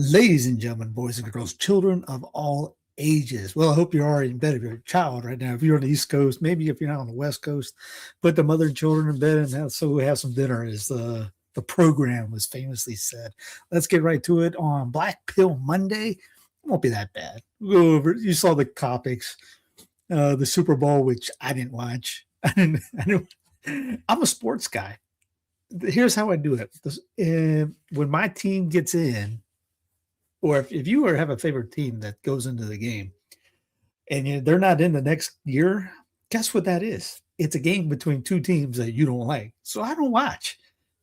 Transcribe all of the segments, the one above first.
Ladies and gentlemen, boys and girls, children of all ages. Well, I hope you're already in bed if you're a child right now. If you're on the East Coast, maybe if you're not on the West Coast, put the mother and children in bed and so we have some dinner, as the program was famously said. Let's get right to it on Black Pill Monday. It won't be that bad. We'll go over. You saw the topics, the Super Bowl, which I didn't watch. I'm a sports guy. Here's how I do it. When my team gets in, or if you have a favorite team that goes into the game and they're not in the next year, guess what that is? It's a game between two teams that you don't like. So I don't watch.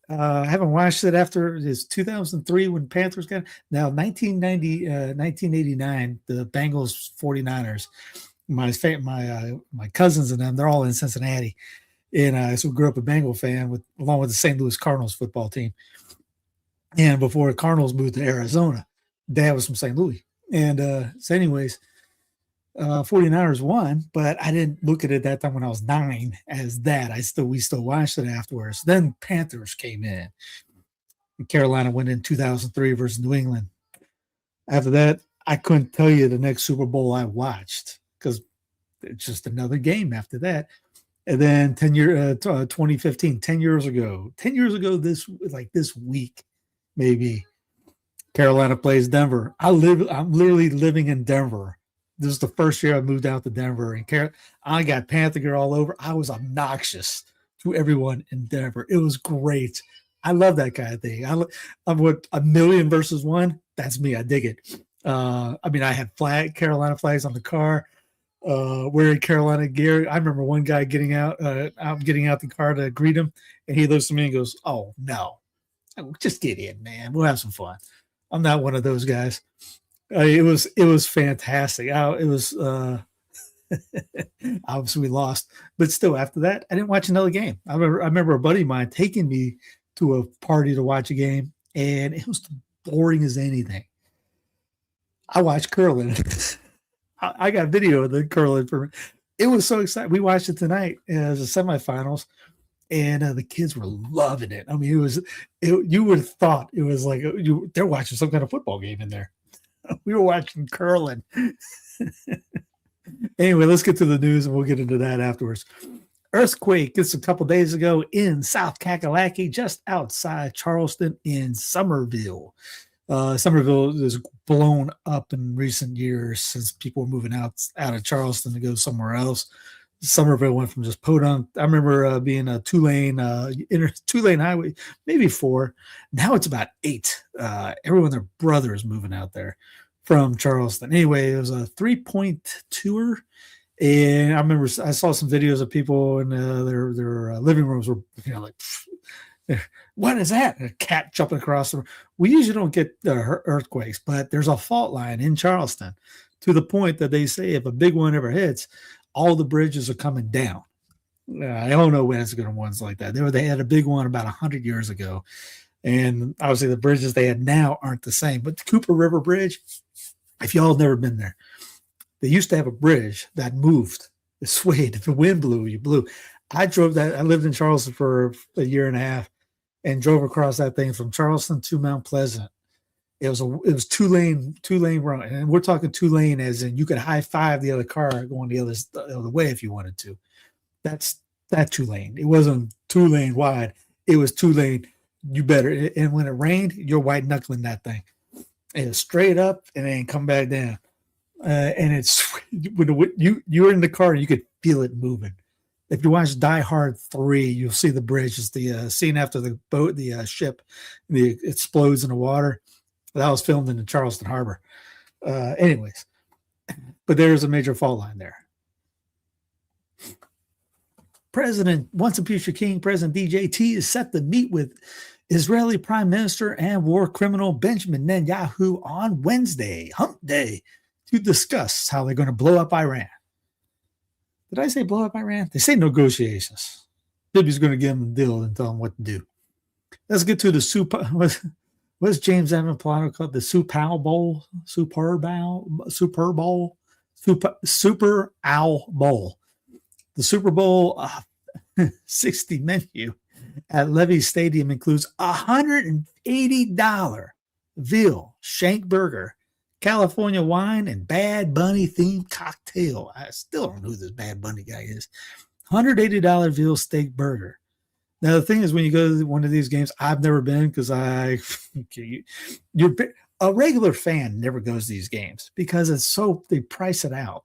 I haven't watched it after it's 2003 when Panthers got now 1989, the Bengals 49ers. My cousins and them, they're all in Cincinnati. And so we grew up a Bengal fan along with the St. Louis Cardinals football team. And before the Cardinals moved to Arizona, Dad was from St. Louis. And so anyways, 49ers won, but I didn't look at it that time when I was 9 as that. We still watched it afterwards. Then Panthers came in. And Carolina went in 2003 versus New England. After that, I couldn't tell you the next Super Bowl I watched because it's just another game after that. And then 2015, 10 years ago this week, maybe, Carolina plays Denver. I'm literally living in Denver. This is the first year I moved out to Denver, and I got Panther gear all over. I was obnoxious to everyone in Denver. It was great. I love that kind of thing. I'm what, a million versus one. That's me. I dig it. I had Carolina flags on the car, wearing Carolina gear. I remember one guy getting out the car to greet him, and he looks at me and goes, "Oh no, just get in, man. We'll have some fun." I'm not one of those guys. It was fantastic. Obviously we lost, but still after that, I didn't watch another game. I remember a buddy of mine taking me to a party to watch a game, and it was boring as anything. I watched curling. I got video of the curling for me. It was so exciting. We watched it tonight as the semifinals. And the kids were loving it. I mean, you would have thought it was like they're watching some kind of football game in there. We were watching curling. Anyway, let's get to the news, and we'll get into that afterwards. Earthquake just a couple days ago in South Kakalaki, just outside Charleston in Somerville. Somerville is blown up in recent years since people were moving out of Charleston to go somewhere else. Somerville went from just podunk. I remember being a two-lane highway, maybe 4. Now it's about 8. Everyone, their brother is moving out there from Charleston. Anyway, it was a 3.2er. And I remember I saw some videos of people in their living rooms were, like, what is that? A cat jumping across the room. We usually don't get earthquakes, but there's a fault line in Charleston to the point that they say if a big one ever hits, all the bridges are coming down. I don't know when it's going to ones like that. They had a big one about 100 years ago. And obviously the bridges they had now aren't the same. But the Cooper River Bridge, if y'all have never been there, they used to have a bridge that moved. It swayed. If the wind blew, you blew. I drove that. I lived in Charleston for a year and a half and drove across that thing from Charleston to Mount Pleasant. It was two-lane run, and we're talking 2-lane as in you could high five the other car going the other way if you wanted to. That's that 2-lane. It wasn't 2-lane wide. It was 2-lane. You better. And when it rained, you're white knuckling that thing. It was straight up and then come back down. And it's when you were in the car, you could feel it moving. If you watch Die Hard 3, you'll see the bridge. It's the scene after the boat, the ship, it explodes in the water. That was filmed in the Charleston Harbor. Anyways, but there's a major fault line there. Once a future king, President DJT is set to meet with Israeli Prime Minister and war criminal Benjamin Netanyahu on Wednesday, Hump Day, to discuss how they're going to blow up Iran. Did I say blow up Iran? They say negotiations. Bibi's going to give them a deal and tell them what to do. Let's get to the what's James Evan Plano called? The Super Owl Bowl? Super Owl Bowl. The Super Bowl 60 menu at Levy Stadium includes $180 veal, shank burger, California wine, and Bad Bunny themed cocktail. I still don't know who this Bad Bunny guy is. $180 veal steak burger. Now, the thing is, when you go to one of these games, I've never been because a regular fan never goes to these games because they price it out.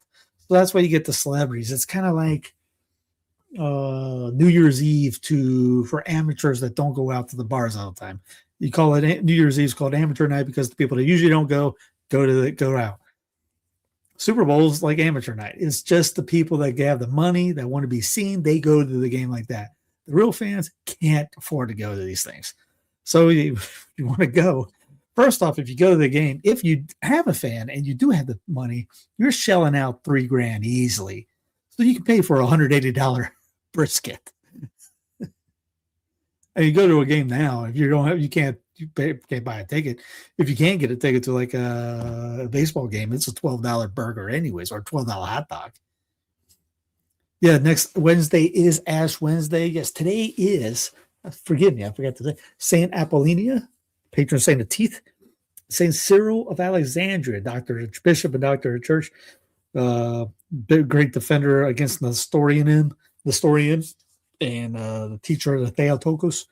So that's why you get the celebrities. It's kind of like New Year's Eve for amateurs that don't go out to the bars all the time. You call it New Year's Eve is called amateur night because the people that usually don't go out. Super Bowl's like amateur night. It's just the people that have the money that want to be seen. They go to the game like that. The real fans can't afford to go to these things. So you want to go. First off, if you go to the game, if you have a fan and you do have the money, you're shelling out $3,000 easily. So you can pay for a $180 brisket. And you go to a game now, if you can't buy a ticket. If you can't get a ticket to like a baseball game, it's a $12 burger anyways, or a $12 hot dog. Yeah, next Wednesday is Ash Wednesday. Yes, today is, forgive me, I forgot to say, Saint Apollonia, patron saint of teeth. Saint Cyril of Alexandria, bishop and doctor of the church, great defender against the Nestorian, and the teacher of the Theotokos.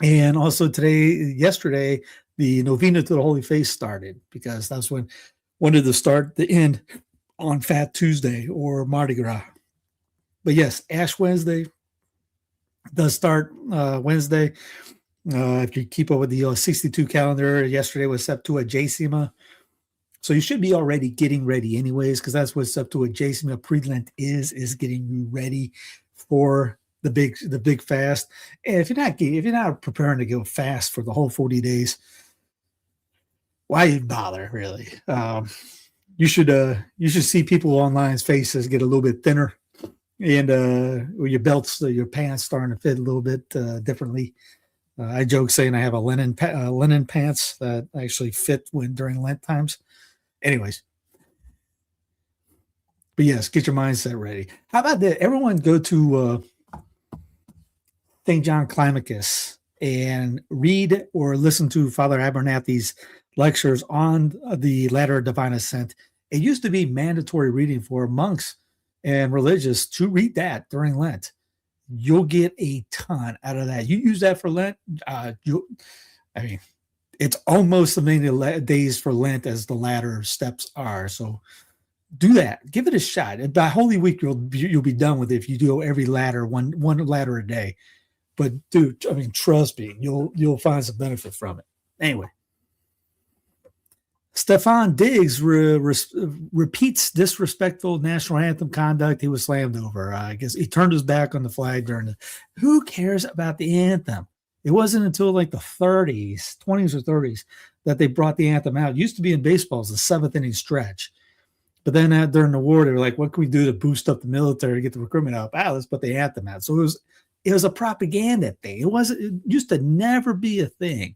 And also yesterday, the Novena to the Holy Face started because that's when wanted to start the end on Fat Tuesday or Mardi Gras. But yes, Ash Wednesday does start Wednesday. If you keep up with the 62 calendar, yesterday was Septuagesima. So you should be already getting ready anyways, because that's what Septuagesima pre-Lent is getting you ready for the big fast. And if you're not preparing to go fast for the whole 40 days, why even bother, really? You should see people online's faces get a little bit thinner, and your pants starting to fit a little bit differently. I joke saying I have a linen pants that actually fit during Lent times. Anyways, but yes, get your mindset ready. How about that? Everyone go to St. John Climacus and read or listen to Father Abernathy's lectures on the Ladder of Divine Ascent. It used to be mandatory reading for monks and religious to read that during Lent. You'll get a ton out of that. You use that for Lent. It's almost as many days for Lent as the ladder steps are. So do that. Give it a shot. And by Holy Week, you'll be done with it if you do every ladder, one ladder a day. But dude, trust me, you'll find some benefit from it. Anyway, Stefan Diggs repeats disrespectful national anthem conduct he was slammed over. I guess he turned his back on the flag who cares about the anthem? It wasn't until like the 20s or 30s, that they brought the anthem out. It used to be in baseball as the seventh inning stretch. But then during the war, they were like, what can we do to boost up the military, get the recruitment up? Let's put the anthem out. So it was a propaganda thing. It used to never be a thing.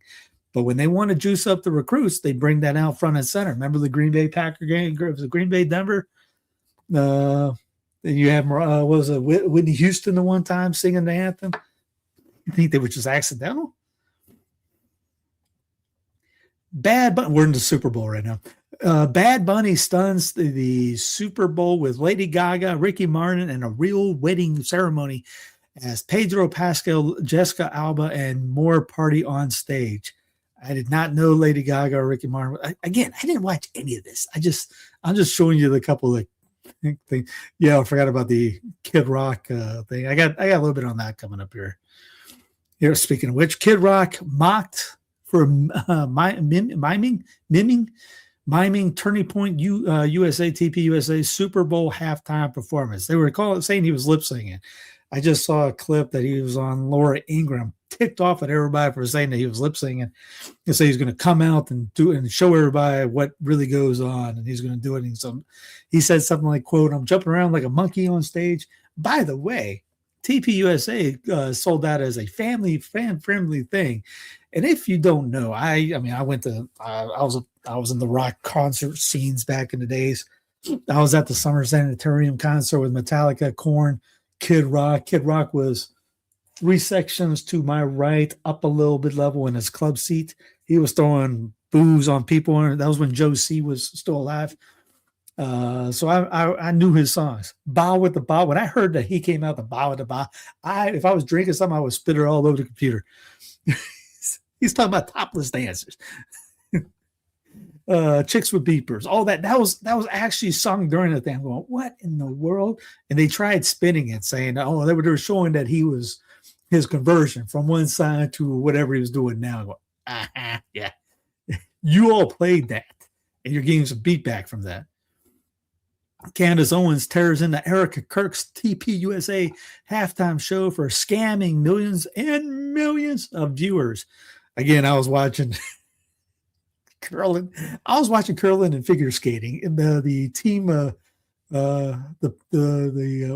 But when they want to juice up the recruits, they bring that out front and center. Remember the Green Bay Packer game? It was Green Bay Denver. You have Whitney Houston the one time singing the anthem. You think they were just accidental? We're in the Super Bowl right now. Bad Bunny stuns the Super Bowl with Lady Gaga, Ricky Martin, and a real wedding ceremony as Pedro Pascal, Jessica Alba, and more party on stage. I did not know Lady Gaga or Ricky Martin. I didn't watch any of this. I'm just showing you the couple of things. Yeah, I forgot about the Kid Rock thing. I got a little bit on that coming up here. Here, speaking of which, Kid Rock mocked for miming Turning Point USA TPUSA Super Bowl halftime performance. They were saying he was lip singing. I just saw a clip that he was on Laura Ingraham, ticked off at everybody for saying that he was lip singing, and say he's going to come out and do it and show everybody what really goes on, and he's going to do it. And he said something like, "quote I'm jumping around like a monkey on stage." By the way, TPUSA sold that as a fan-friendly thing. And if you don't know, I was in the rock concert scenes back in the days. I was at the Summer Sanitarium concert with Metallica, Korn, Kid Rock. Kid Rock was 3 sections to my right, up a little bit level in his club seat. he was throwing booze on people. And that was when Joe C was still alive. So I knew his songs. Bow with the Bow. When I heard that he came out the Bow with the Bow, if I was drinking something, I would spit it all over the computer. He's talking about topless dancers. Chicks with beepers, all that. That was actually sung during the thing. I'm going, what in the world? And they tried spinning it, saying, oh, they were showing that he was his conversion from one side to whatever he was doing now. Going, yeah, you all played that, and you're getting some beat back from that. Candace Owens tears into Erica Kirk's TPUSA halftime show for scamming millions and millions of viewers. Again, I was watching curling. I was watching curling and figure skating. And the team, the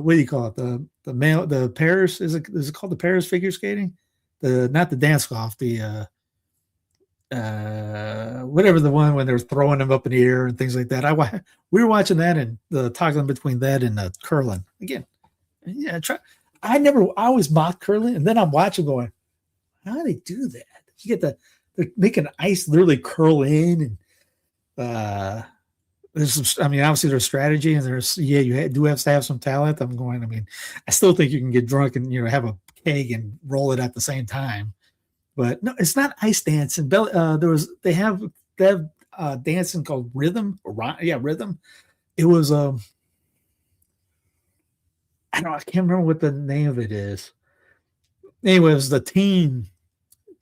what do you call it? The pairs, is it called the pairs figure skating? Not the dance off, the whatever the one when they're throwing them up in the air and things like that. We were watching that and the toggling between that and curling. Again, yeah, I always mocked curling, and then I'm watching going, how do they do that? You get they're making ice literally curl in, and there's some, I mean, obviously there's strategy, and there's, you do have to have some talent. I mean, I still think you can get drunk and, have a keg and roll it at the same time. But no, it's not ice dancing. They have dancing called rhythm. Rhythm. It was I can't remember what the name of it is. Anyway, it was the team.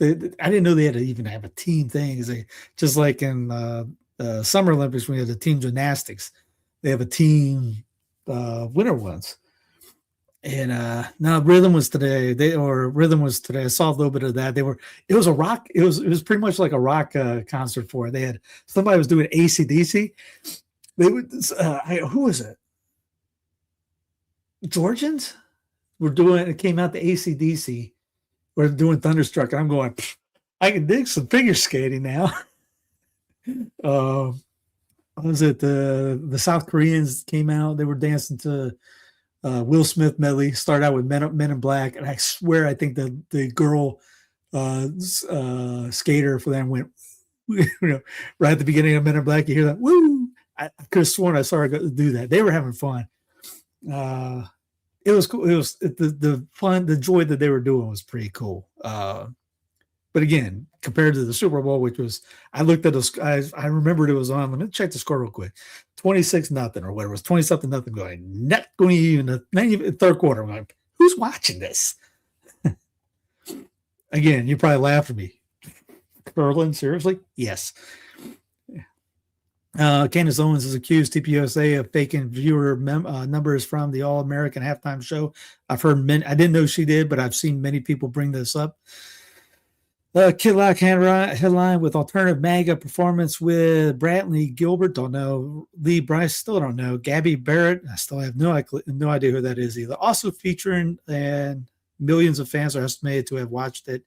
I didn't know they had to even have a team thing. Just like in Summer Olympics, when you have the team gymnastics, they have a team winter ones. And now rhythm was today. I saw a little bit of that. It was a rock. It was pretty much like a rock concert for it. They had somebody was doing AC/DC. Who was it? Georgians it came out the AC/DC. We're doing Thunderstruck, and I'm going, I can dig some figure skating now. Was it the South Koreans came out? They were dancing to Will Smith medley. Started out with Men in Black, and I swear I think the girl skater for them went, right at the beginning of Men in Black. You hear that? Woo! I could have sworn I saw her do that. They were having fun. It was cool. It was the fun, the joy that they were doing was pretty cool. But again, compared to the Super Bowl, which was, I looked at I remembered it was on. Let me check the score real quick. 26-0 or whatever. It was 20-something going. Not even third quarter. I'm like, who's watching this? Again, you probably laughed at me. Curling, seriously? Yes. Candace Owens is accused TPUSA of faking viewer numbers from the All-American halftime show. I've heard I didn't know she did, but I've seen many people bring this up. Kid Lock headline with alternative MAGA performance with Brantley Gilbert. Don't know. Lee Bryce, still don't know. Gabby Barrett, I still have no idea who that is either. Also featuring, and millions of fans are estimated to have watched it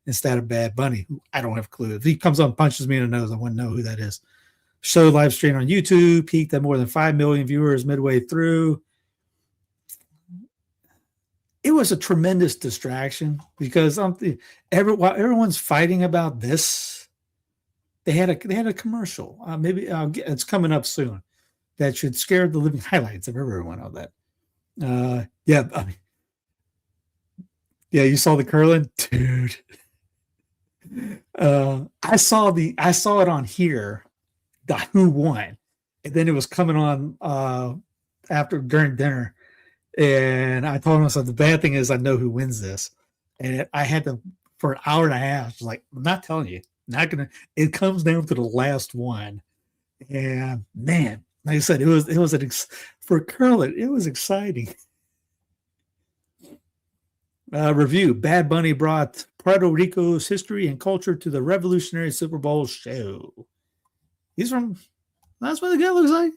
instead of Bad Bunny, who I don't have a clue. If he comes up and punches me in the nose, I wouldn't know who that is. Show live stream on YouTube, peaked at more than 5 million viewers midway through. It was a tremendous distraction because while everyone's fighting about this, they had a commercial. Maybe it's coming up soon that should scare the living highlights of everyone on that. You saw the curling, dude. I saw it on here. Who won, and then it was coming on during dinner, and I told myself the bad thing is I know who wins this, and I had to for an hour and a half. I was like, I'm not telling you, not gonna. It comes down to the last one, and man, like I said, it was for curling. It was exciting. Review: Bad Bunny brought Puerto Rico's history and culture to the revolutionary Super Bowl show. That's what the guy looks like.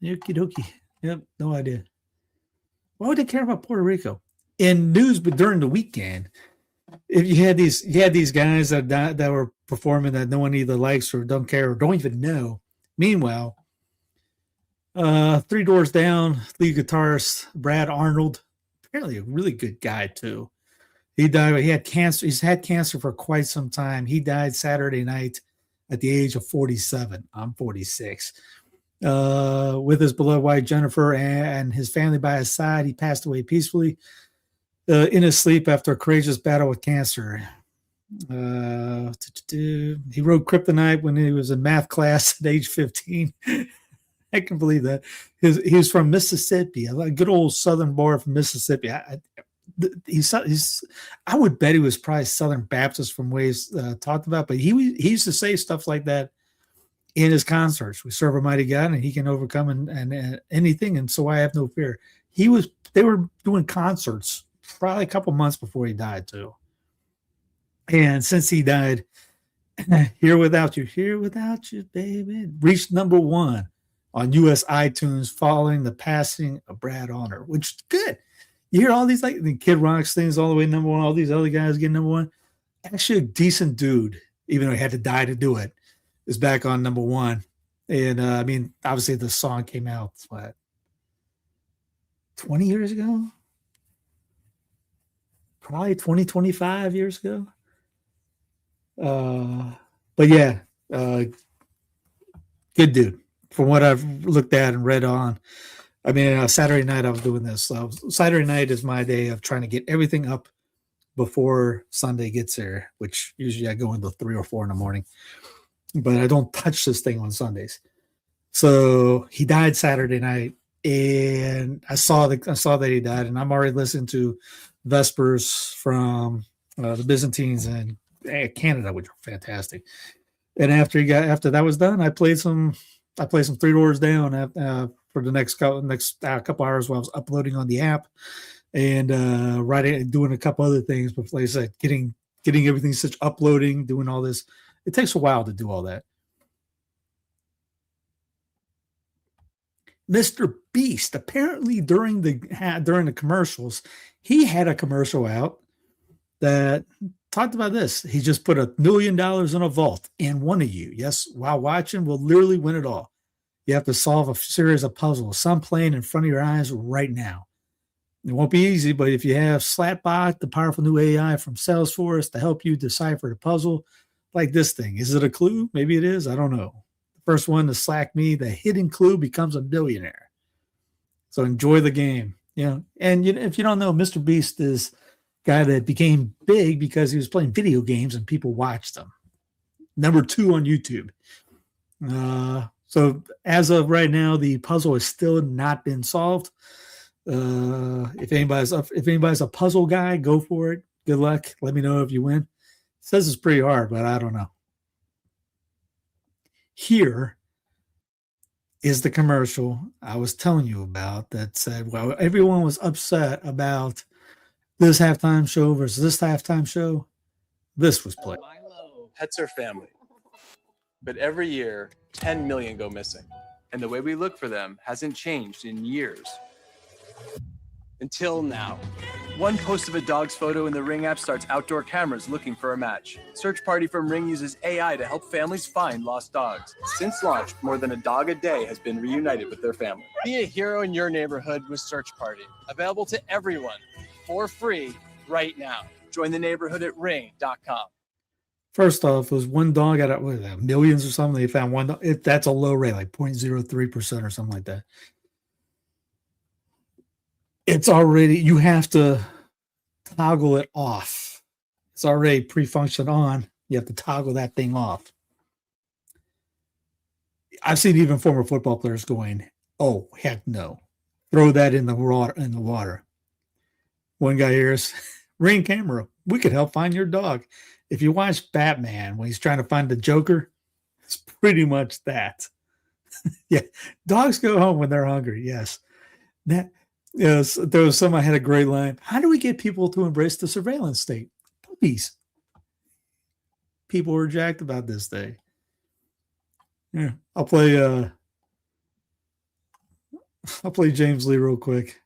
Okie dokie. Yep, no idea. Why would they care about Puerto Rico? In news, but during the weekend, if you had these guys that were performing that no one either likes or don't care or don't even know. Meanwhile, 3 doors down, lead guitarist Brad Arnold, apparently a really good guy too. He died. He had cancer. He's had cancer for quite some time. He died Saturday night at the age of 47. I'm 46. With his beloved wife Jennifer and his family by his side, he passed away peacefully in his sleep after a courageous battle with cancer. He wrote Kryptonite when he was in math class at age 15. I can believe that. He was from Mississippi, a good old Southern boy from Mississippi. I would bet he was probably Southern Baptist from ways talked about, but he used to say stuff like that in his concerts. We serve a mighty God, and He can overcome and anything, and so I have no fear. They were doing concerts probably a couple months before he died too, and since he died, Here Without You, baby, reached #1 on U.S. iTunes following the passing of Brad Arnold, which is good. You hear all these, like the Kid Rock's things all the way #1, all these other guys getting #1. Actually, a decent dude, even though he had to die to do it, is back on #1. And I mean, obviously the song came out, what, 20 years ago? Probably 20, 25 years ago. But yeah, good dude. From what I've looked at and read on, I mean, Saturday night I was doing this. So Saturday night is my day of trying to get everything up before Sunday gets there, which usually I go into 3 or 4 in the morning. But I don't touch this thing on Sundays. So he died Saturday night, and I saw that he died, and I'm already listening to Vespers from the Byzantines and Canada, which are fantastic. And after that was done, I played some 3 Doors Down for the next couple hours while I was uploading on the app and doing a couple other things. But like I said, getting everything such uploading, doing all this, it takes a while to do all that. MrBeast, apparently during the commercials, he had a commercial out that talked about this. He just put $1 million in a vault, and one of you, yes, while watching, will literally win it all. You have to solve a series of puzzles, some playing in front of your eyes right now. It won't be easy, but if you have Slapbot, the powerful new AI from Salesforce, to help you decipher the puzzle, like this thing, is it a clue? Maybe it is. I don't know. The first one to slack me, the hidden clue becomes a millionaire. So enjoy the game. And if you don't know, MrBeast is a guy that became big because he was playing video games and people watched him. #2 on YouTube. So as of right now, the puzzle has still not been solved. If anybody's a puzzle guy, go for it. Good luck. Let me know if you win. It says it's pretty hard, but I don't know. Here is the commercial I was telling you about that said, well, everyone was upset about this halftime show versus this halftime show. This was played. Pets are family, but every year 10 million go missing, and the way we look for them hasn't changed in years. Until now. One post of a dog's photo in the Ring app starts outdoor cameras looking for a match. Search Party from Ring uses AI to help families find lost dogs. Since launch, more than a dog a day has been reunited with their family. Be a hero in your neighborhood with Search Party. Available to everyone for free right now. Join the neighborhood at ring.com. First off, it was one dog out of millions or something. They found one. If that's a low rate, like 0.03% or something like that. It's already, you have to toggle it off. It's already pre-functioned on. You have to toggle that thing off. I've seen even former football players going, oh, heck no. Throw that in the water. One guy hears, Ring camera, we could help find your dog. If you watch Batman, when he's trying to find the Joker, it's pretty much that. Yeah, dogs go home when they're hungry, yes. Yes, there was someone had a great line. How do we get people to embrace the surveillance state? Puppies. People were jacked about this thing. Yeah, I'll play James Lee real quick.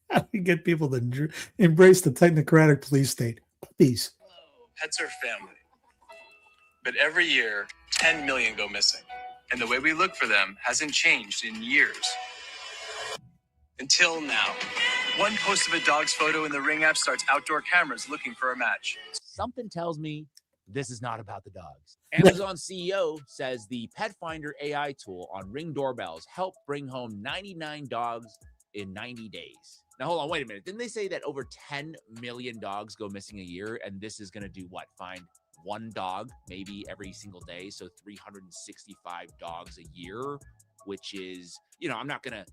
How do we get people to embrace the technocratic police state? Puppies. Pets are family, but every year 10 million go missing, and the way we look for them hasn't changed in years. Until now. One post of a dog's photo in the Ring app starts outdoor cameras looking for a match. Something tells me this is not about the dogs. Amazon CEO says the Pet Finder AI tool on Ring doorbells helped bring home 99 dogs in 90 days. Now, hold on, wait a minute. Didn't they say that over 10 million dogs go missing a year? And this is going to do what? Find one dog maybe every single day. So 365 dogs a year, which is, you know, I'm not going to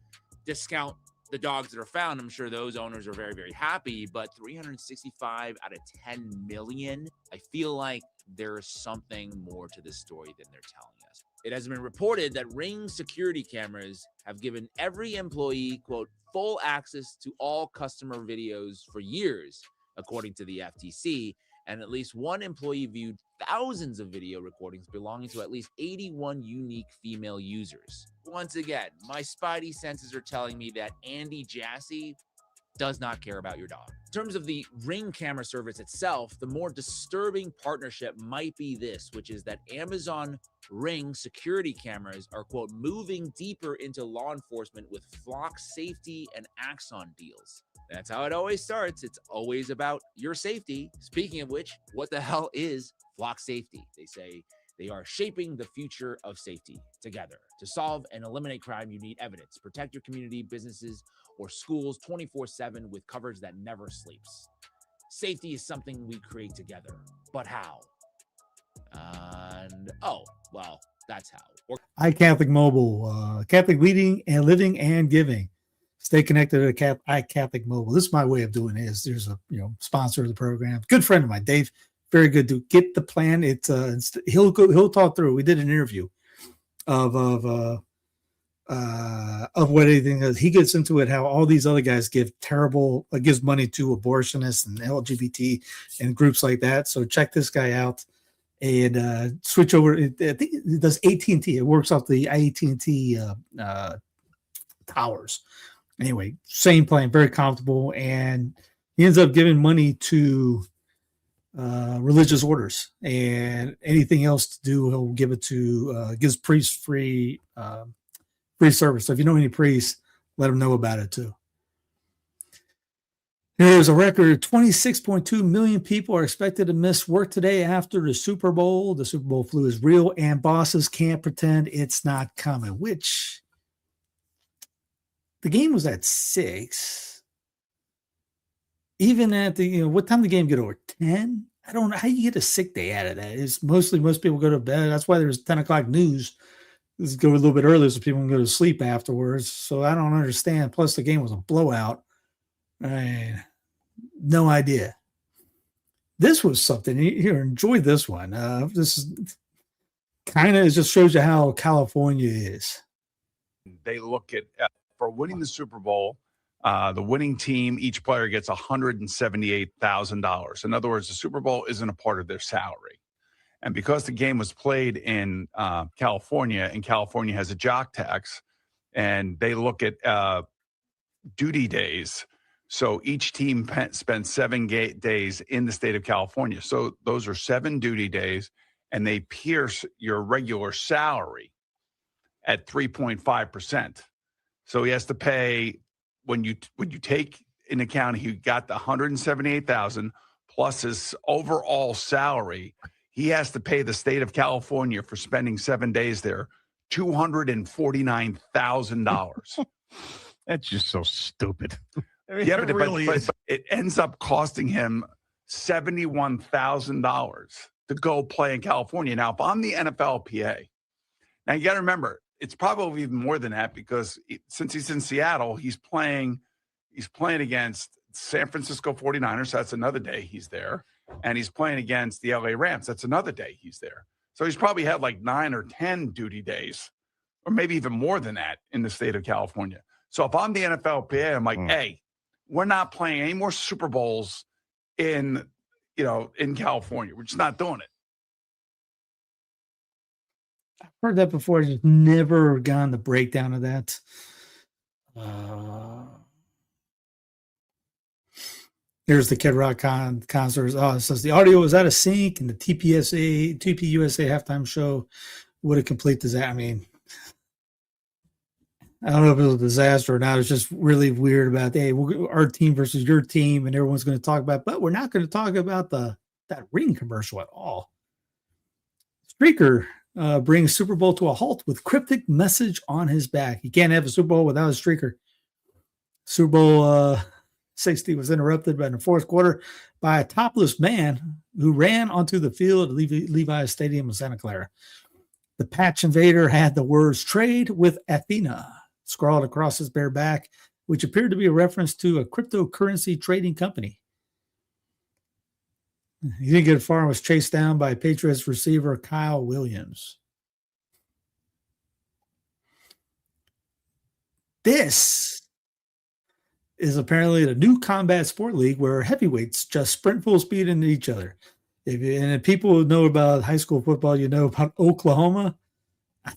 discount the dogs that are found. I'm sure those owners are very, very happy, but 365 out of 10 million, I feel like there's something more to this story than they're telling us. It has been reported that Ring security cameras have given every employee, quote, full access to all customer videos for years, according to the FTC, and at least one employee viewed thousands of video recordings belonging to at least 81 unique female users. Once again, my spidey senses are telling me that Andy Jassy does not care about your dog. In terms of the Ring camera service itself, the more disturbing partnership might be this, which is that Amazon Ring security cameras are, quote, moving deeper into law enforcement with flock safety and Axon deals. That's how it always starts. It's always about your safety. Speaking of which, what the hell is flock safety? They say they are shaping the future of safety together. To solve and eliminate crime, you need evidence. Protect your community, businesses, or schools 24/7 with coverage that never sleeps. Safety is something we create together, but how? And well, that's how. iCatholic Mobile, Catholic leading and living and giving. Stay connected to iCatholic Mobile. This is my way of doing it. There's a sponsor of the program, good friend of mine, Dave. Very good to get the plan. He'll talk through. We did an interview of what anything is. He gets into it, how all these other guys gives money to abortionists and LGBT and groups like that. So check this guy out and switch over. I think it does AT&T. It works off the AT&T towers. Anyway, same plan, very comfortable, and he ends up giving money to religious orders, and anything else to do, he'll give it to gives priests free service. So if you know any priests, let them know about it too. There's a record 26.2 million people are expected to miss work today after the Super Bowl. The Super Bowl flu is real, and bosses can't pretend it's not coming, which the game was at 6. Even at the, what time did the game get over? 10? I don't know how you get a sick day out of that. It's mostly most people go to bed. That's why there's 10 o'clock news. Let's go a little bit earlier so people can go to sleep afterwards. So I don't understand. Plus the game was a blowout. No idea. This was something. Here, enjoy this one. This is kind of, it just shows you how California is. They look at for winning the Super Bowl, the winning team, each player gets $178,000. In other words, the Super Bowl isn't a part of their salary. And because the game was played in California, and California has a jock tax, and they look at duty days. So each team spends 7 days in the state of California. So those are 7 duty days, and they pierce your regular salary at 3.5%. So he has to pay, when you take in account he got the $178,000 plus his overall salary, he has to pay the state of California for spending 7 days there $249,000. That's just so stupid. I mean, Yeah, but really is. it ends up costing him $71,000 to go play in California. Now, if I'm the NFLPA, now you got to remember, it's probably even more than that, because since he's in Seattle, he's playing against San Francisco 49ers. So that's another day he's there. And he's playing against the LA Rams. That's another day he's there. So he's probably had like 9 or 10 duty days, or maybe even more than that in the state of California. So if I'm the NFLPA, I'm like, hey, we're not playing any more Super Bowls in California. We're just not doing it. I've heard that before. Just never gotten the breakdown of that. Here's the Kid Rock concert. It says the audio was out of sync, and the TPUSA halftime show would have complete disaster. I mean, I don't know if it was a disaster or not. It's just really weird about, hey, our team versus your team, and everyone's going to talk about, but we're not going to talk about that ring commercial at all. Streaker brings Super Bowl to a halt with cryptic message on his back. You can't have a Super Bowl without a streaker. Super Bowl 60 was interrupted in the fourth quarter by a topless man who ran onto the field at Levi Stadium in Santa Clara. The patch invader had the words "trade with Athena" scrawled across his bare back, which appeared to be a reference to a cryptocurrency trading company. He didn't get far and was chased down by Patriots receiver Kyle Williams. This is apparently the new combat sport league where heavyweights just sprint full speed into each other. If people who know about high school football, you know about Oklahoma. I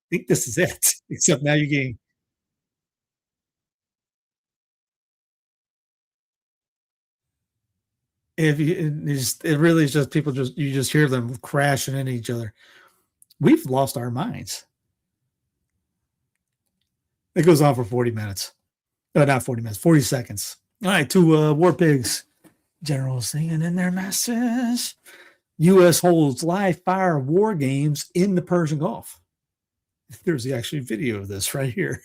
think this is it. Except now you're getting. It really is just people you just hear them crashing into each other. We've lost our minds. It goes on for 40 minutes. No, not 40 minutes, 40 seconds. All right, two war pigs. Generals singing in their masses. U.S. holds live fire war games in the Persian Gulf. There's actually video of this right here.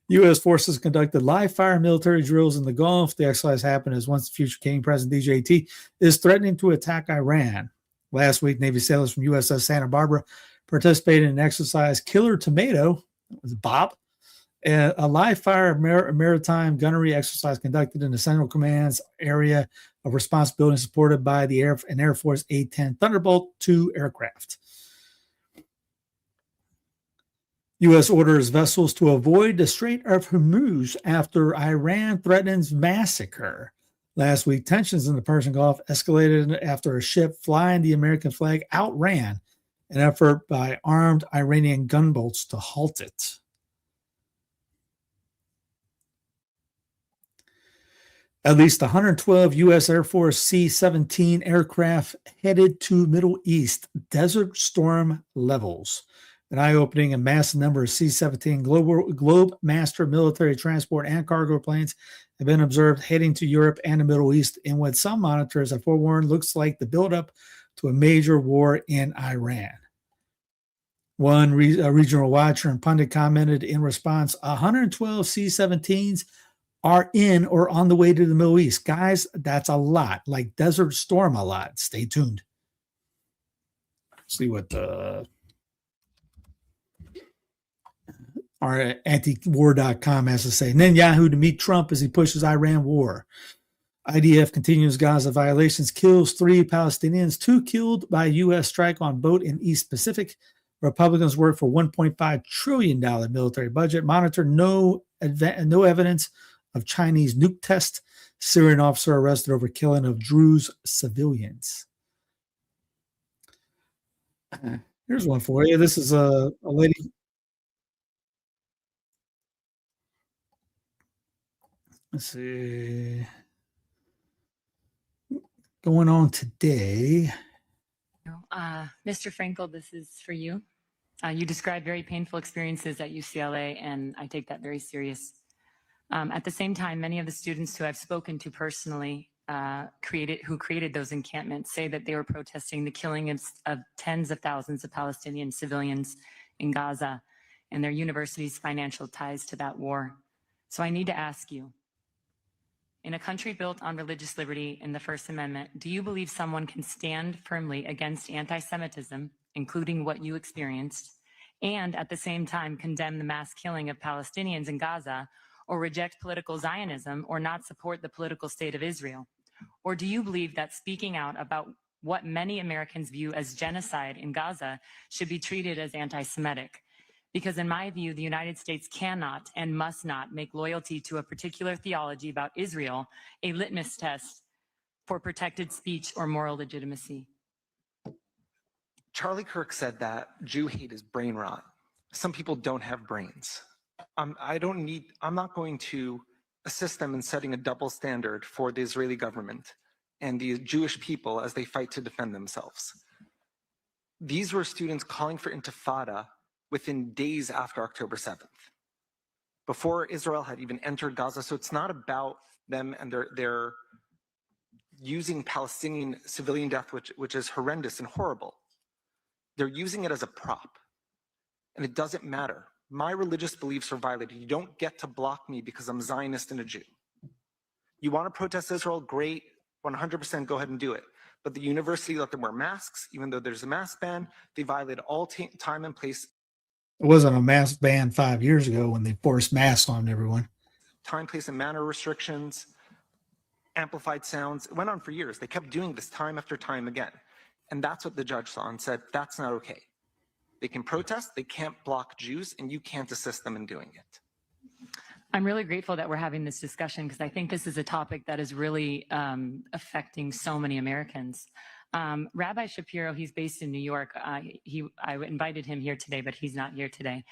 U.S. forces conducted live fire military drills in the Gulf. The exercise happened as once the future king, President DJT, is threatening to attack Iran. Last week, Navy sailors from USS Santa Barbara participated in an exercise Killer Tomato. It was Bob. A live fire maritime gunnery exercise conducted in the Central Command's area of responsibility supported by an Air Force A-10 Thunderbolt II aircraft. U.S. orders vessels to avoid the Strait of Hormuz after Iran threatens massacre. Last week, tensions in the Persian Gulf escalated after a ship flying the American flag outran an effort by armed Iranian gunboats to halt it. At least 112 U.S. Air Force C-17 aircraft headed to Middle East Desert Storm levels. An eye-opening and massive number of C-17 Globemaster military transport and cargo planes have been observed heading to Europe and the Middle East in what some monitors have forewarned looks like the buildup to a major war in Iran. One regional watcher and pundit commented in response, 112 C-17s are in or on the way to the Middle East. Guys, that's a lot, like Desert Storm a lot. Stay tuned. See what our antiwar.com has to say. Netanyahu to meet Trump as he pushes Iran war. IDF continues Gaza violations, kills 3 Palestinians, 2 killed by U.S. strike on boat in East Pacific. Republicans work for $1.5 trillion military budget. Monitor no evidence of Chinese nuke test. Syrian officer arrested over killing of Druze civilians. Here's one for you. This is a lady. Let's see. Going on today. Mr. Frankel, this is for you. You described very painful experiences at UCLA, and I take that very serious. At the same time, many of the students who I've spoken to personally who created those encampments say that they were protesting the killing of tens of thousands of Palestinian civilians in Gaza and their university's financial ties to that war. So I need to ask you, in a country built on religious liberty in the First Amendment, do you believe someone can stand firmly against anti-Semitism, including what you experienced, and at the same time condemn the mass killing of Palestinians in Gaza, or reject political Zionism, or not support the political state of Israel? Or do you believe that speaking out about what many Americans view as genocide in Gaza should be treated as anti-Semitic? Because in my view, the United States cannot and must not make loyalty to a particular theology about Israel a litmus test for protected speech or moral legitimacy. Charlie Kirk said that Jew hate is brain rot. Some people don't have brains. I'm not going to assist them in setting a double standard for the Israeli government and the Jewish people as they fight to defend themselves. These were students calling for intifada within days after October 7th, before Israel had even entered Gaza. So it's not about them and their using Palestinian civilian death, which is horrendous and horrible. They're using it as a prop, and it doesn't matter. My religious beliefs are violated. You don't get to block me because I'm Zionist and a Jew. You want to protest Israel? Great, 100% go ahead and do it. But the university let them wear masks, even though there's a mask ban. They violated all time and place. It wasn't a mask ban 5 years ago when they forced masks on everyone. Time, place, and manner restrictions, amplified sounds. It went on for years. They kept doing this time after time again. And that's what the judge saw and said, that's not okay. They can protest, they can't block Jews, and you can't assist them in doing it. I'm really grateful that we're having this discussion because I think this is a topic that is really affecting so many Americans. Rabbi Shapiro, he's based in New York. I invited him here today, but he's not here today.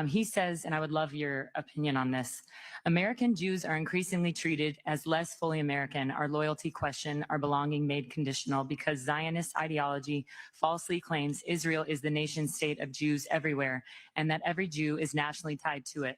He says, and I would love your opinion on this, American Jews are increasingly treated as less fully American, our loyalty questioned, our belonging made conditional because Zionist ideology falsely claims Israel is the nation state of Jews everywhere and that every Jew is nationally tied to it.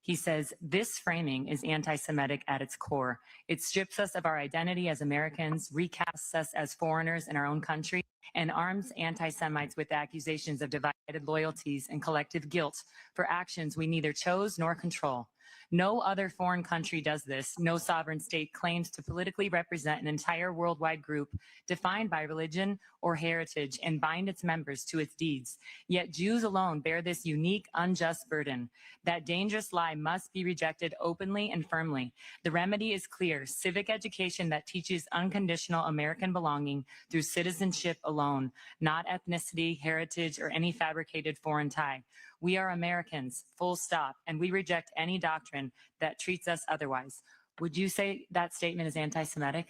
He says, this framing is anti-Semitic at its core. It strips us of our identity as Americans, recasts us as foreigners in our own country, and arms anti-Semites with accusations of divided loyalties and collective guilt for actions we neither chose nor control. No other foreign country does this. No sovereign state claims to politically represent an entire worldwide group defined by religion or heritage and bind its members to its deeds. Yet Jews alone bear this unique, unjust burden. That dangerous lie must be rejected openly and firmly. The remedy is clear: civic education that teaches unconditional American belonging through citizenship alone, not ethnicity, heritage, or any fabricated foreign tie. We are Americans, full stop, and we reject any doctrine that treats us otherwise. Would you say that statement is anti-Semitic?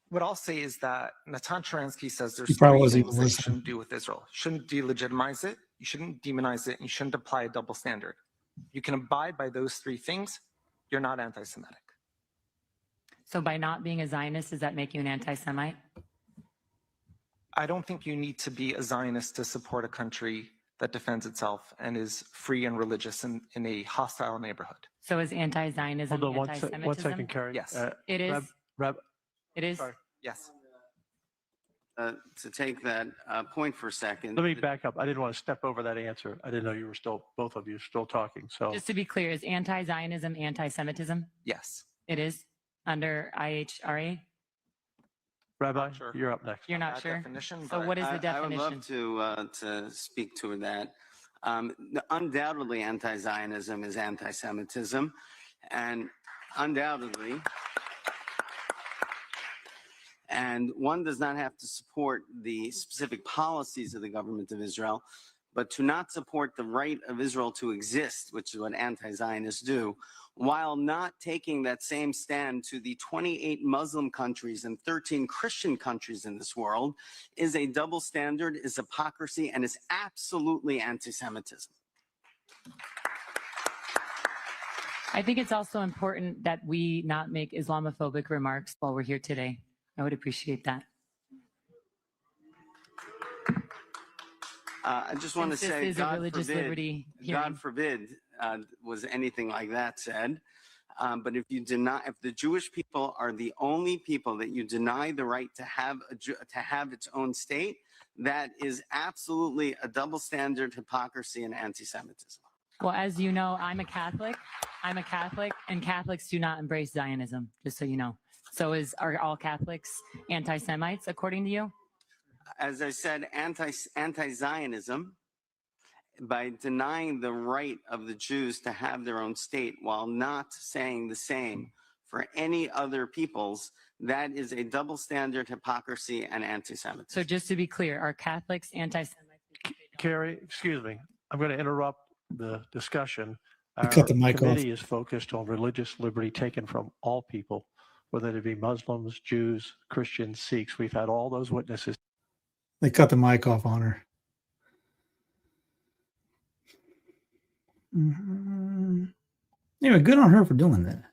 What I'll say is that Natan Sharansky says there's He probably three wasn't things even that you listening. shouldn't do with Israel. You shouldn't delegitimize it, you shouldn't demonize it, and you shouldn't apply a double standard. You can abide by those three things, you're not anti-Semitic. So by not being a Zionist, does that make you an anti-Semite? I don't think you need to be a Zionist to support a country that defends itself and is free and religious in a hostile neighborhood. So is anti-Zionism Hold on anti-Semitism? one second, Carrie. Yes. It is. It is. Sorry. Yes. To take that point for a second. Let me back up. I didn't want to step over that answer. I didn't know you were still, both of you, still talking. So Just to be clear, is anti-Zionism anti-Semitism? Yes. It is under IHRA? Rabbi, Sure. You're up next. You're not That sure? definition, So but what is the I would definition? love to speak to that. Undoubtedly, anti-Zionism is anti-Semitism, and undoubtedly, and one does not have to support the specific policies of the government of Israel, but to not support the right of Israel to exist, which is what anti-Zionists do, while not taking that same stand to the 28 Muslim countries and 13 Christian countries in this world, is a double standard, is hypocrisy, and is absolutely anti-Semitism. I think it's also important that we not make Islamophobic remarks while we're here today. I would appreciate that. I just want to Since this say, is a religious liberty hearing. God forbid was anything like that said. But if the Jewish people are the only people that you deny the right to have its own state, that is absolutely a double standard, hypocrisy, and anti-Semitism. Well, as you know, I'm a Catholic, and Catholics do not embrace Zionism, just so you know. So are all Catholics anti-Semites, according to you? As I said, anti-Zionism, by denying the right of the Jews to have their own state while not saying the same for any other peoples, that is a double standard, hypocrisy, and anti-Semitism. So just to be clear, are Catholics anti-Semites? Carrie, excuse me. I'm going to interrupt the discussion. You cut the mic off. committee is focused on religious liberty taken from all people, whether they be Muslims, Jews, Christians, Sikhs. We've had all those witnesses. They cut the mic off on her. Anyway, good on her for doing that.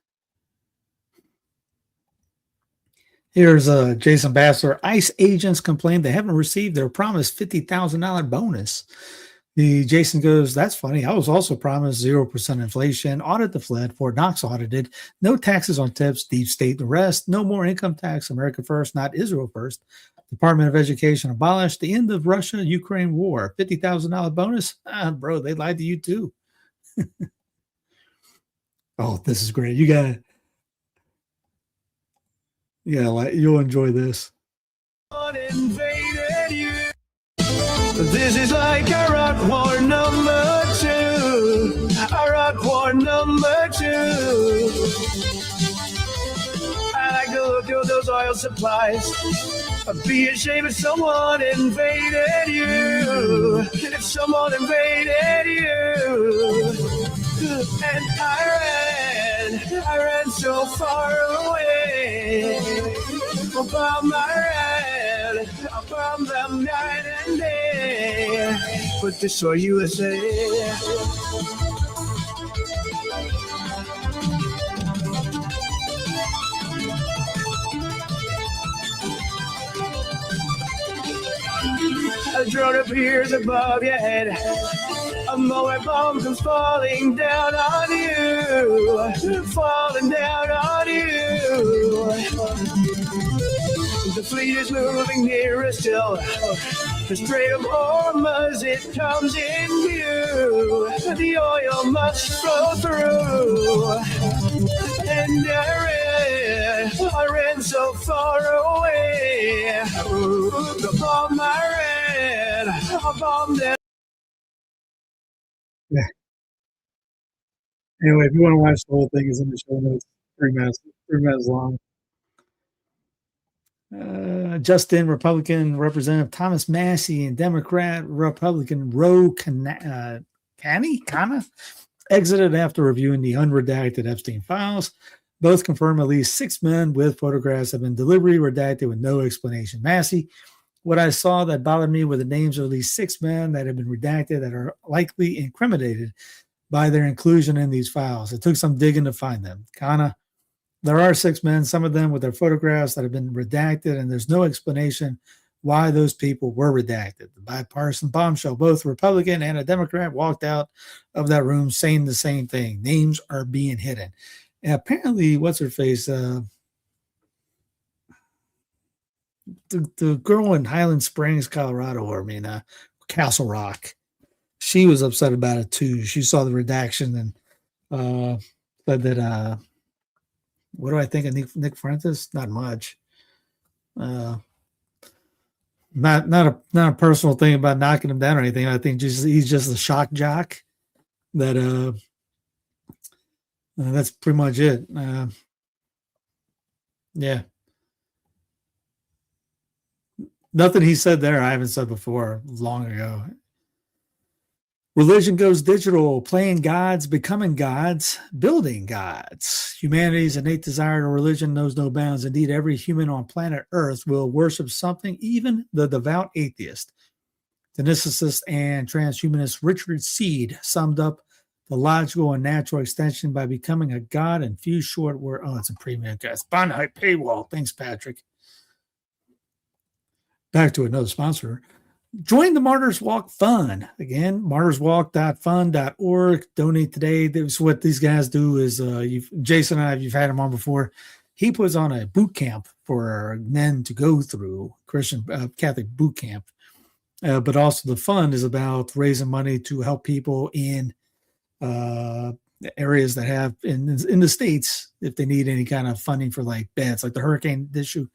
Here's Jason Bassler. ICE agents complain they haven't received their promised $50,000 bonus. The Jason goes, that's funny. I was also promised 0% inflation, audit the Fed, Fort Knox audited, no taxes on tips, deep state the rest, no more income tax, America first, not Israel first. Department of Education abolished, the end of Russia-Ukraine war, $50,000 bonus. Bro, they lied to you too. Oh, this is great. You'll enjoy this. This is like a rock war number 2. A rock war number 2. I like to look at those oil supplies. I'd be ashamed if someone invaded you. If someone invaded you. And I ran so far away. From them night and day. But this for USA. A drone appears above your head. A more bomb comes falling down on you. Falling down on you. The fleet is moving nearer still. The Strait of Hormuz, it comes in view. The oil must flow through. And I ran so far away. The bomb I ran, a bomb that. Yeah. Anyway, if you want to watch the whole thing, it's in the show notes. 3 minutes long. Justin, Republican Representative Thomas Massie, and Democrat Republican Ro Khanna exited after reviewing the unredacted Epstein files. Both confirm at least 6 men with photographs have been deliberately redacted with no explanation. Massie, what I saw that bothered me were the names of at least 6 men that have been redacted that are likely incriminated by their inclusion in these files. It took some digging to find them. Khanna, there are 6 men, some of them with their photographs that have been redacted, and there's no explanation why those people were redacted. The bipartisan bombshell, both Republican and a Democrat walked out of that room saying the same thing. Names are being hidden. And apparently, what's her face? The girl in Highland Springs, Colorado, Castle Rock, she was upset about it too. She saw the redaction and said that, what do I think of Nick Fuentes? Not much. Not a personal thing about knocking him down or anything. I think he's just a shock jock. That's pretty much it. Yeah. Nothing he said there I haven't said before long ago. Religion goes digital, playing gods, becoming gods, building gods. Humanity's innate desire to religion knows no bounds. Indeed, every human on planet Earth will worship something, even the devout atheist. Geneticist and transhumanist Richard Seed summed up the logical and natural extension by becoming a god in few short words. Oh, it's a premium guest. Bonhite paywall. Thanks, Patrick. Back to another sponsor. Join the Martyrs Walk Fund. Again, martyrswalk.fund.org. Donate today. This is what these guys do is Jason and I, you've had him on before. He puts on a boot camp for men to go through, Christian Catholic boot camp. But also the fund is about raising money to help people in areas that have in the States, if they need any kind of funding for like beds, like the hurricane issue.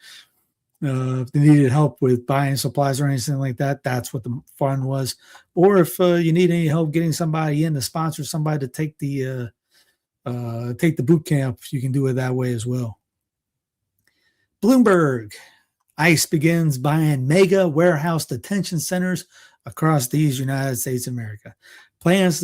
If they needed help with buying supplies or anything like that, that's what the fund was. Or if you need any help getting somebody in to sponsor somebody to take the boot camp, you can do it that way as well. Bloomberg, ICE begins buying mega warehouse detention centers across these United States of America. Plans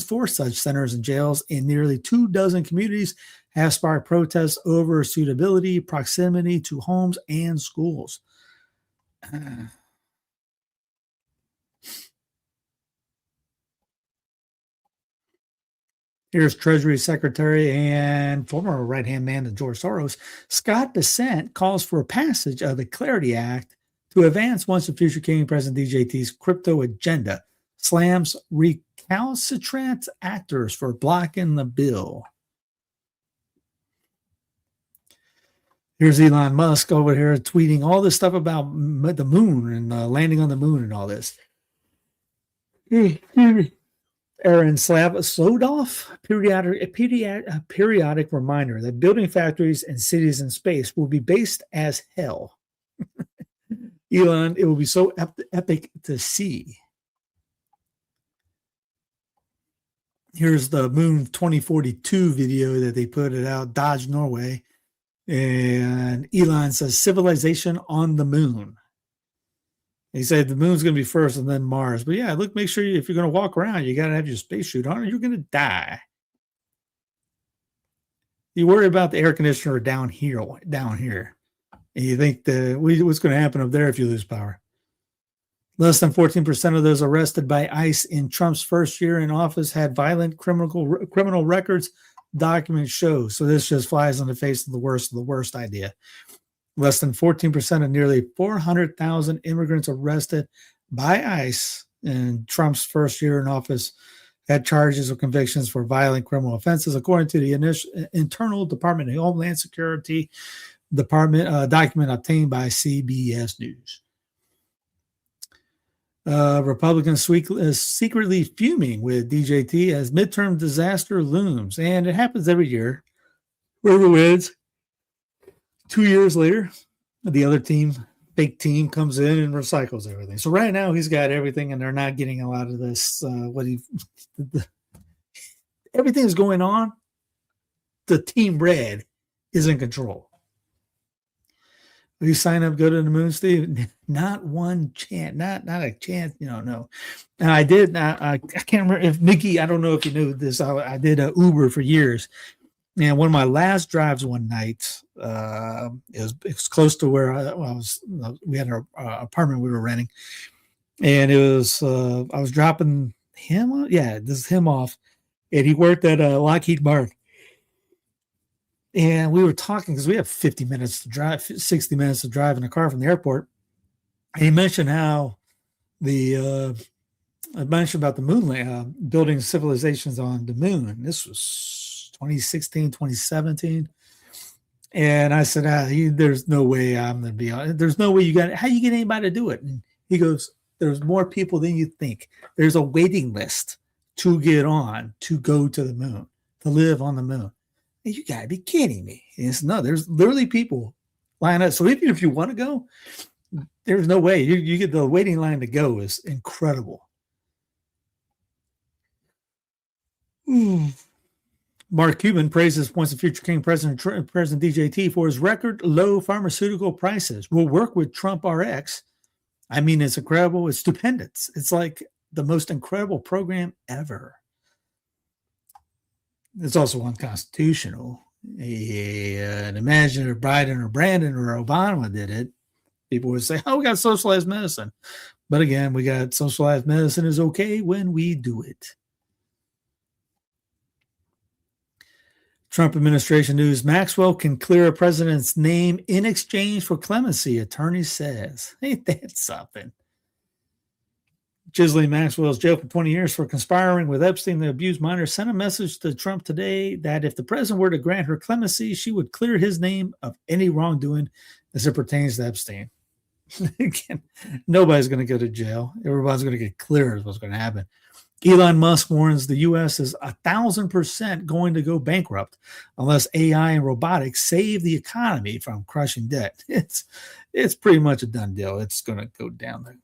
for such centers and jails in nearly 24 communities have sparked protests over suitability, proximity to homes and schools. Here's Treasury Secretary and former right-hand man to George Soros. Scott Bessent calls for passage of the Clarity Act to advance once the future King President DJT's crypto agenda. slams recalcitrant actors for blocking the bill. Here's Elon Musk over here tweeting all this stuff about the moon and landing on the moon and all this. Aaron Slavsodov, a periodic reminder that building factories and cities in space will be based as hell. Elon, it will be so epic to see. Here's the Moon 2042 video that they put it out, Dodge, Norway. And Elon says civilization on the moon. He said the moon's going to be first and then Mars. But yeah, look, make sure if you're going to walk around, you got to have your spacesuit on or you're going to die. You worry about the air conditioner down here. And you think what's going to happen up there if you lose power? Less than 14% of those arrested by ICE in Trump's first year in office had violent criminal records, documents show. So this just flies in the face of the worst idea. Less than 14% of nearly 400,000 immigrants arrested by ICE in Trump's first year in office had charges or convictions for violent criminal offenses, according to the internal Department of Homeland Security document obtained by CBS News. Republicans secretly fuming with DJT as midterm disaster looms, and it happens every year. Whoever wins, 2 years later, the other team, fake team, comes in and recycles everything. So right now he's got everything, and they're not getting a lot of this. Everything's going on. The team red is in control. Will you sign up, go to the moon, Steve? Not one chance, not a chance. No. And I did. I can't remember if Mickey. I don't know if you knew this. I did Uber for years. And one of my last drives one night, it was close to where I was. We had our apartment we were renting, and it was I was dropping him. Yeah, this is him off, and he worked at Lockheed Martin. And we were talking because we have 50 minutes to drive, 60 minutes to drive in a car from the airport. And he mentioned how I mentioned about the moon, building civilizations on the moon. This was 2016, 2017. And I said, there's no way I'm going to be on it. There's no way how you get anybody to do it? And he goes, there's more people than you think. There's a waiting list to get on, to go to the moon, to live on the moon. You gotta be kidding me. There's literally people lined up. So even if you want to go, there's no way. You get the waiting line to go is incredible. Mark Cuban praises Points of Future King President DJT for his record low pharmaceutical prices. We'll work with Trump RX. I mean, it's incredible. It's stupendous. It's like the most incredible program ever. It's also unconstitutional. And imagine if Biden or Brandon or Obama did it, people would say, we got socialized medicine. But again, we got socialized medicine is okay when we do it. Trump administration news. Maxwell can clear a president's name in exchange for clemency, attorney says. Ain't that something? Ghislaine Maxwell is jailed for 20 years for conspiring with Epstein to abuse minors. Sent a message to Trump today that if the president were to grant her clemency, she would clear his name of any wrongdoing as it pertains to Epstein. Again, nobody's going to go to jail. Everybody's going to get clear is what's going to happen. Elon Musk warns the U.S. is 1,000% going to go bankrupt unless AI and robotics save the economy from crushing debt. It's pretty much a done deal. It's going to go down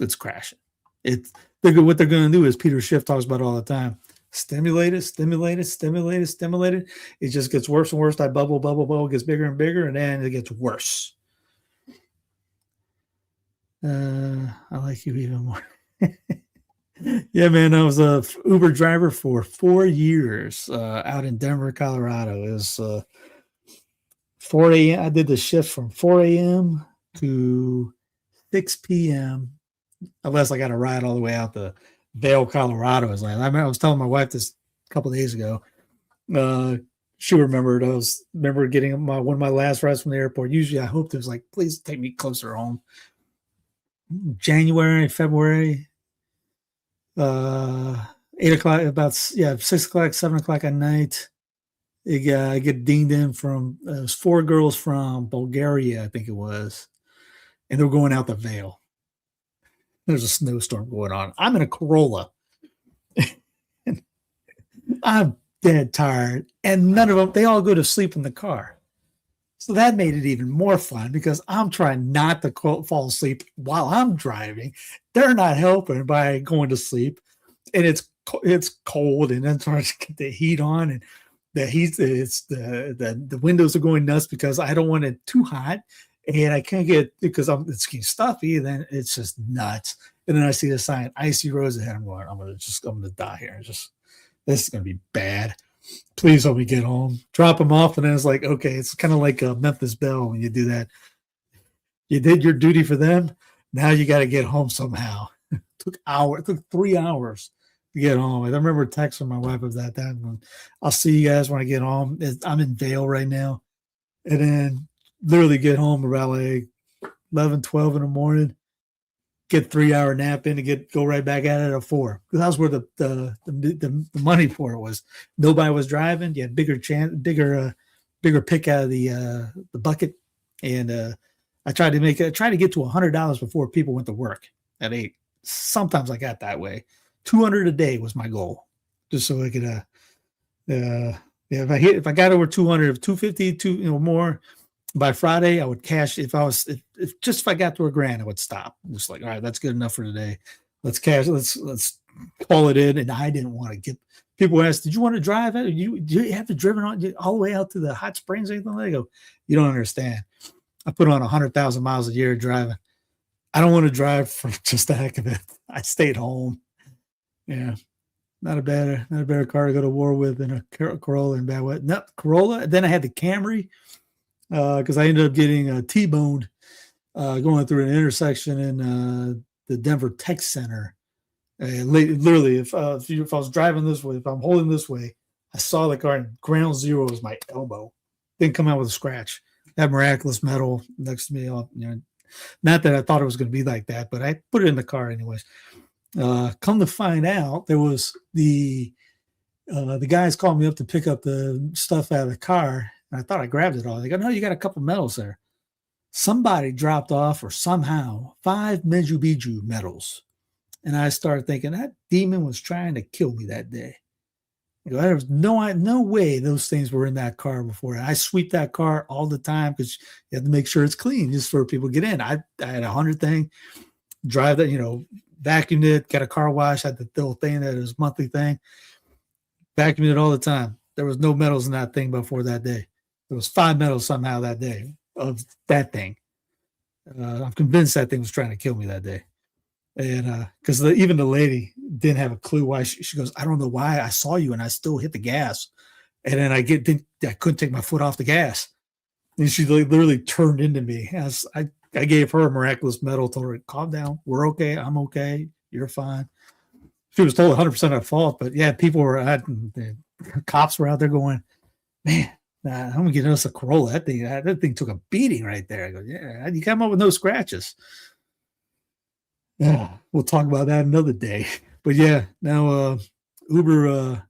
it's crashing. What they're going to do is Peter Schiff talks about all the time. Stimulate it. It just gets worse and worse. That bubble gets bigger and bigger, and then it gets worse. I like you even more. Yeah, man, I was a Uber driver for 4 years out in Denver, Colorado. It was 4 a.m. I did the shift from 4 a.m. to 6 p.m. unless I got to ride all the way out to Vail, Colorado. I was telling my wife this a couple of days ago. She remembered. I remember getting one of my last rides from the airport. Usually I hoped it was like, please take me closer home. January, February, 8 o'clock, about 6 o'clock, 7 o'clock at night. I get dinged in from it was 4 girls from Bulgaria, I think it was, and they're going out the Vale. There's a snowstorm going on. I'm in a Corolla. I'm dead tired, and none of them. They all go to sleep in the car. So that made it even more fun because I'm trying not to fall asleep while I'm driving. They're not helping by going to sleep, and it's cold, and then trying to get the heat on, and the windows are going nuts because I don't want it too hot, and I can't get because it's getting stuffy. And then it's just nuts. And then I see the sign, icy roads ahead. I'm going, I'm gonna die here. This is gonna be bad. Please help me get home. Drop them off, and then it's like, okay, it's kind of like a Memphis Belle when you do that. You did your duty for them. Now you got to get home somehow. It took 3 hours to get home. I remember texting my wife of that time. I'll see you guys when I get home. I'm in Vail right now, and then literally get home about like 11, 12 in the morning. Get 3-hour nap in to go right back at it at 4. Because that was where the money for it was. Nobody was driving. You had bigger pick out of the bucket, and I tried to get to $100 before people went to work at 8. Sometimes I got that way. 200 a day was my goal, just so I could. If I got over 200, 250, more. By Friday, I would cash. If I got to $1,000, I would stop. Just like, all right, that's good enough for today. Let's cash. Let's call it in. And I didn't want to get. People ask, did you want to drive it? Do you have to drive all the way out to the hot springs? Or anything like that? I go, you don't understand. I put on 100,000 miles a year driving. I don't want to drive for just the heck of it. I stayed home. Yeah, not a better car to go to war with than a Corolla in bad way. No, Corolla. Then I had the Camry. Because I ended up getting T-boned going through an intersection in the Denver Tech Center. Literally, if I was driving this way, if I'm holding this way, I saw the car and ground zero was my elbow. Didn't come out with a scratch. That miraculous metal next to me. Not that I thought it was going to be like that, but I put it in the car anyways. Come to find out, there was the guys called me up to pick up the stuff out of the car. I thought I grabbed it all. They go, no, you got a couple medals there. Somebody dropped off or somehow 5 Meju medals. And I started thinking that demon was trying to kill me that day. I go, there was no way those things were in that car before. I sweep that car all the time because you have to make sure it's clean just for people to get in. I had 100 thing, drive that, vacuumed it, got a car wash, had the little thing that was monthly thing, vacuumed it all the time. There was no medals in that thing before that day. There was 5 medals somehow that day of that thing. I'm convinced that thing was trying to kill me that day. And because even the lady didn't have a clue why. She goes, I don't know why I saw you and I still hit the gas. And then I couldn't take my foot off the gas. And she literally turned into me. I gave her a miraculous medal, told her, calm down. We're okay. I'm okay. You're fine. She was told 100% at fault. But yeah, the cops were out there going, man, I'm gonna get us a Corolla. That thing took a beating right there. I go, yeah, you come up with no scratches. Yeah, we'll talk about that another day. But yeah, now Uber.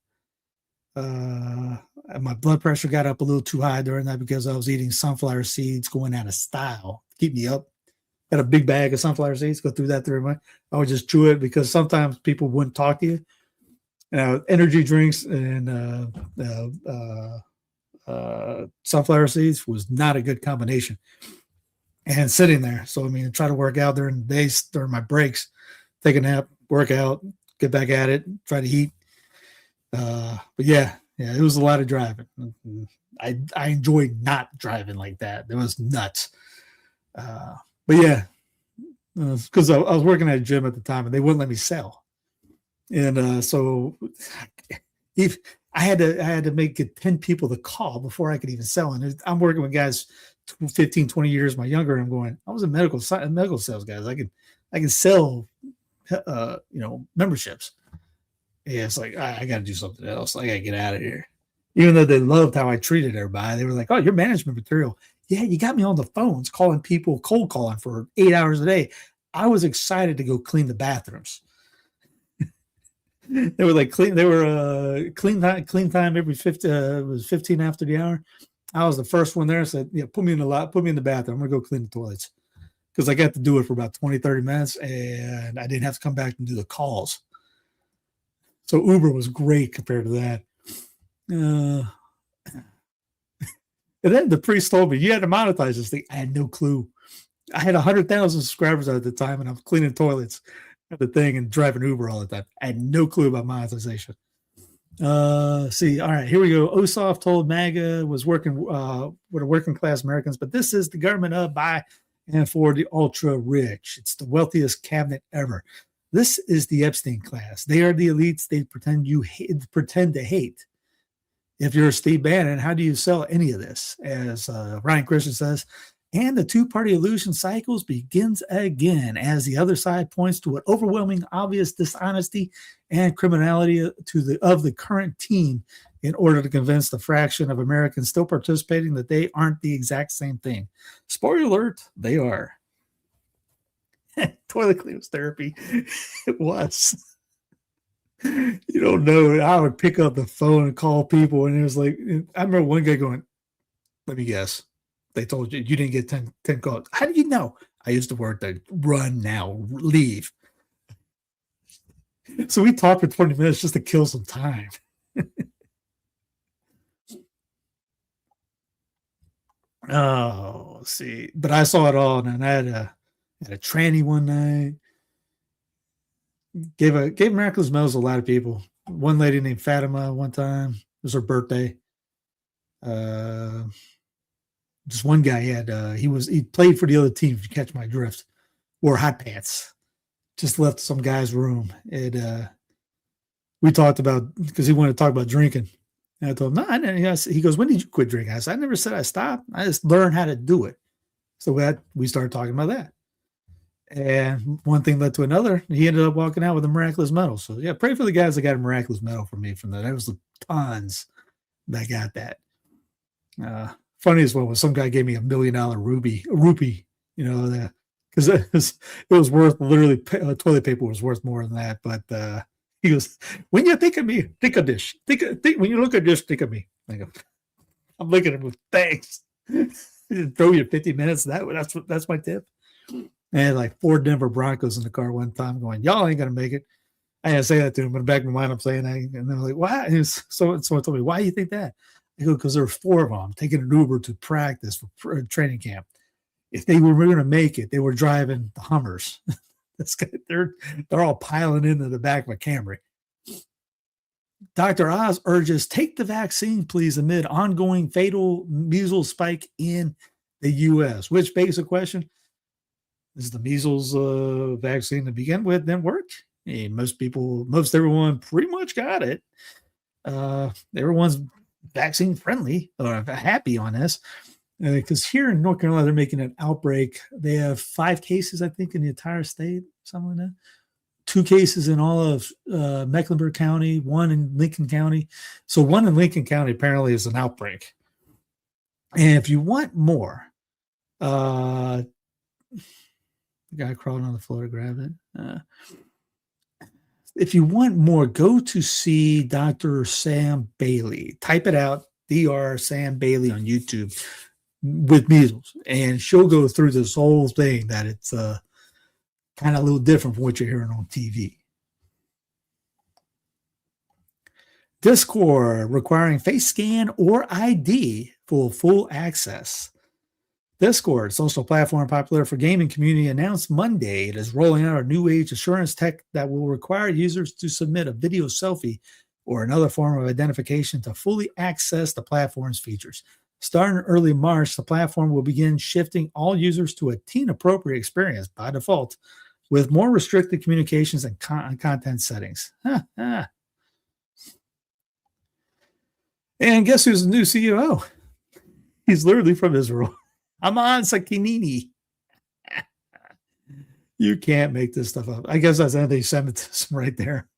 My blood pressure got up a little too high during that because I was eating sunflower seeds, going out of style to keep me up. Got a big bag of sunflower seeds. Go through that through. I would just chew it because sometimes people wouldn't talk to you. Energy drinks and sunflower seeds was not a good combination. And sitting there, so try to work out during the days, during my breaks, take a nap, work out, get back at it, try to eat. But yeah, it was a lot of driving. I enjoyed not driving like that. It was nuts. But yeah, because I was working at a gym at the time and they wouldn't let me sell, and so if I had to make it 10 people to call before I could even sell. And I'm working with guys 15, 20 years my younger. And I'm going, I was a medical sales guys. I can sell, memberships. Yeah, it's like, I got to do something else. I got to get out of here. Even though they loved how I treated everybody, they were like, oh, you're management material. Yeah, you got me on the phones calling people, cold calling for 8 hours a day. I was excited to go clean the bathrooms. They were like clean. They were clean time every 50. It was 15 after the hour. I was the first one there. I said, "Yeah, put me in the bathroom. I'm gonna go clean the toilets," because I got to do it for about 20, 30 minutes, and I didn't have to come back and do the calls. So Uber was great compared to that. And then the priest told me, "You had to monetize this thing." I had no clue. I had 100,000 subscribers at the time, and I'm cleaning toilets at the thing and driving Uber all the time. I had no clue about monetization. See, all right, here we go. Ossoff told MAGA was working with working class Americans, but this is the government of, by, and for the ultra rich. It's the wealthiest cabinet ever. This is the Epstein class. They are the elites they pretend to hate. If you're Steve Bannon, how do you sell any of this? As Ryan Christian says, and the two-party illusion cycles begins again as the other side points to an overwhelming, obvious dishonesty and criminality of the current team in order to convince the fraction of Americans still participating that they aren't the exact same thing. Spoiler alert, they are. Toilet cleaners therapy. It was. You don't know. I would pick up the phone and call people, and it was like, I remember one guy going, "Let me guess. They told you didn't get 10 calls. How do you know?" I used the word to run now, leave. So we talked for 20 minutes just to kill some time. Oh, let's see. But I saw it all, and I had a tranny one night. Gave miraculous medals to a lot of people. One lady named Fatima one time. It was her birthday. Just one guy he played for the other team, if you catch my drift. Wore hot pants. Just left some guy's room. We talked about, because he wanted to talk about drinking. And I told him, no, I didn't. He goes, "When did you quit drinking?" I said, "I never said I stopped. I just learned how to do it." So we started talking about that. And one thing led to another. He ended up walking out with a miraculous medal. So yeah, pray for the guys that got a miraculous medal from me from that. There was tons that got that. Funniest one was some guy gave me $1 million rupee, because it was worth, literally, toilet paper was worth more than that. But he goes, "When you think of me, think of this. Think when you look at this, think of me." I go, I'm looking at him with thanks. Throw you 50 minutes. That's my tip. I had like 4 Denver Broncos in the car one time going, "Y'all ain't gonna make it." I had to say that to him, but in the back of my mind, I'm saying that, and then I'm like, "Why?" Someone told me, "Why do you think that?" I go, "Because there were 4 of them taking an Uber to practice for training camp. If they were going to make it, they were driving the Hummers. They're all piling into the back of a Camry." Dr. Oz urges, "Take the vaccine, please, amid ongoing fatal measles spike in the U.S." Which begs the question: is the measles vaccine to begin with didn't work? Most everyone pretty much got it. Everyone's vaccine friendly or happy on this, because here in North Carolina, they're making an outbreak. They have 5 cases, I think, in the entire state, something like that. 2 cases in all of Mecklenburg County, 1 in Lincoln County. So 1 in Lincoln County apparently is an outbreak. And if you want more, the guy crawling on the floor to grab it. If you want more, go to see Dr. Sam Bailey. Type it out, Dr. Sam Bailey on YouTube with measles, and she'll go through this whole thing that it's kind of a little different from what you're hearing on TV. Discord requiring face scan or ID for full access. Discord, social platform popular for gaming community, announced Monday it is rolling out a new age assurance tech that will require users to submit a video selfie or another form of identification to fully access the platform's features. Starting early March, the platform will begin shifting all users to a teen-appropriate experience by default, with more restricted communications and content settings. And guess who's the new CEO? He's literally from Israel. Aman Sakinini. You can't make this stuff up. I guess that's anti-Semitism right there.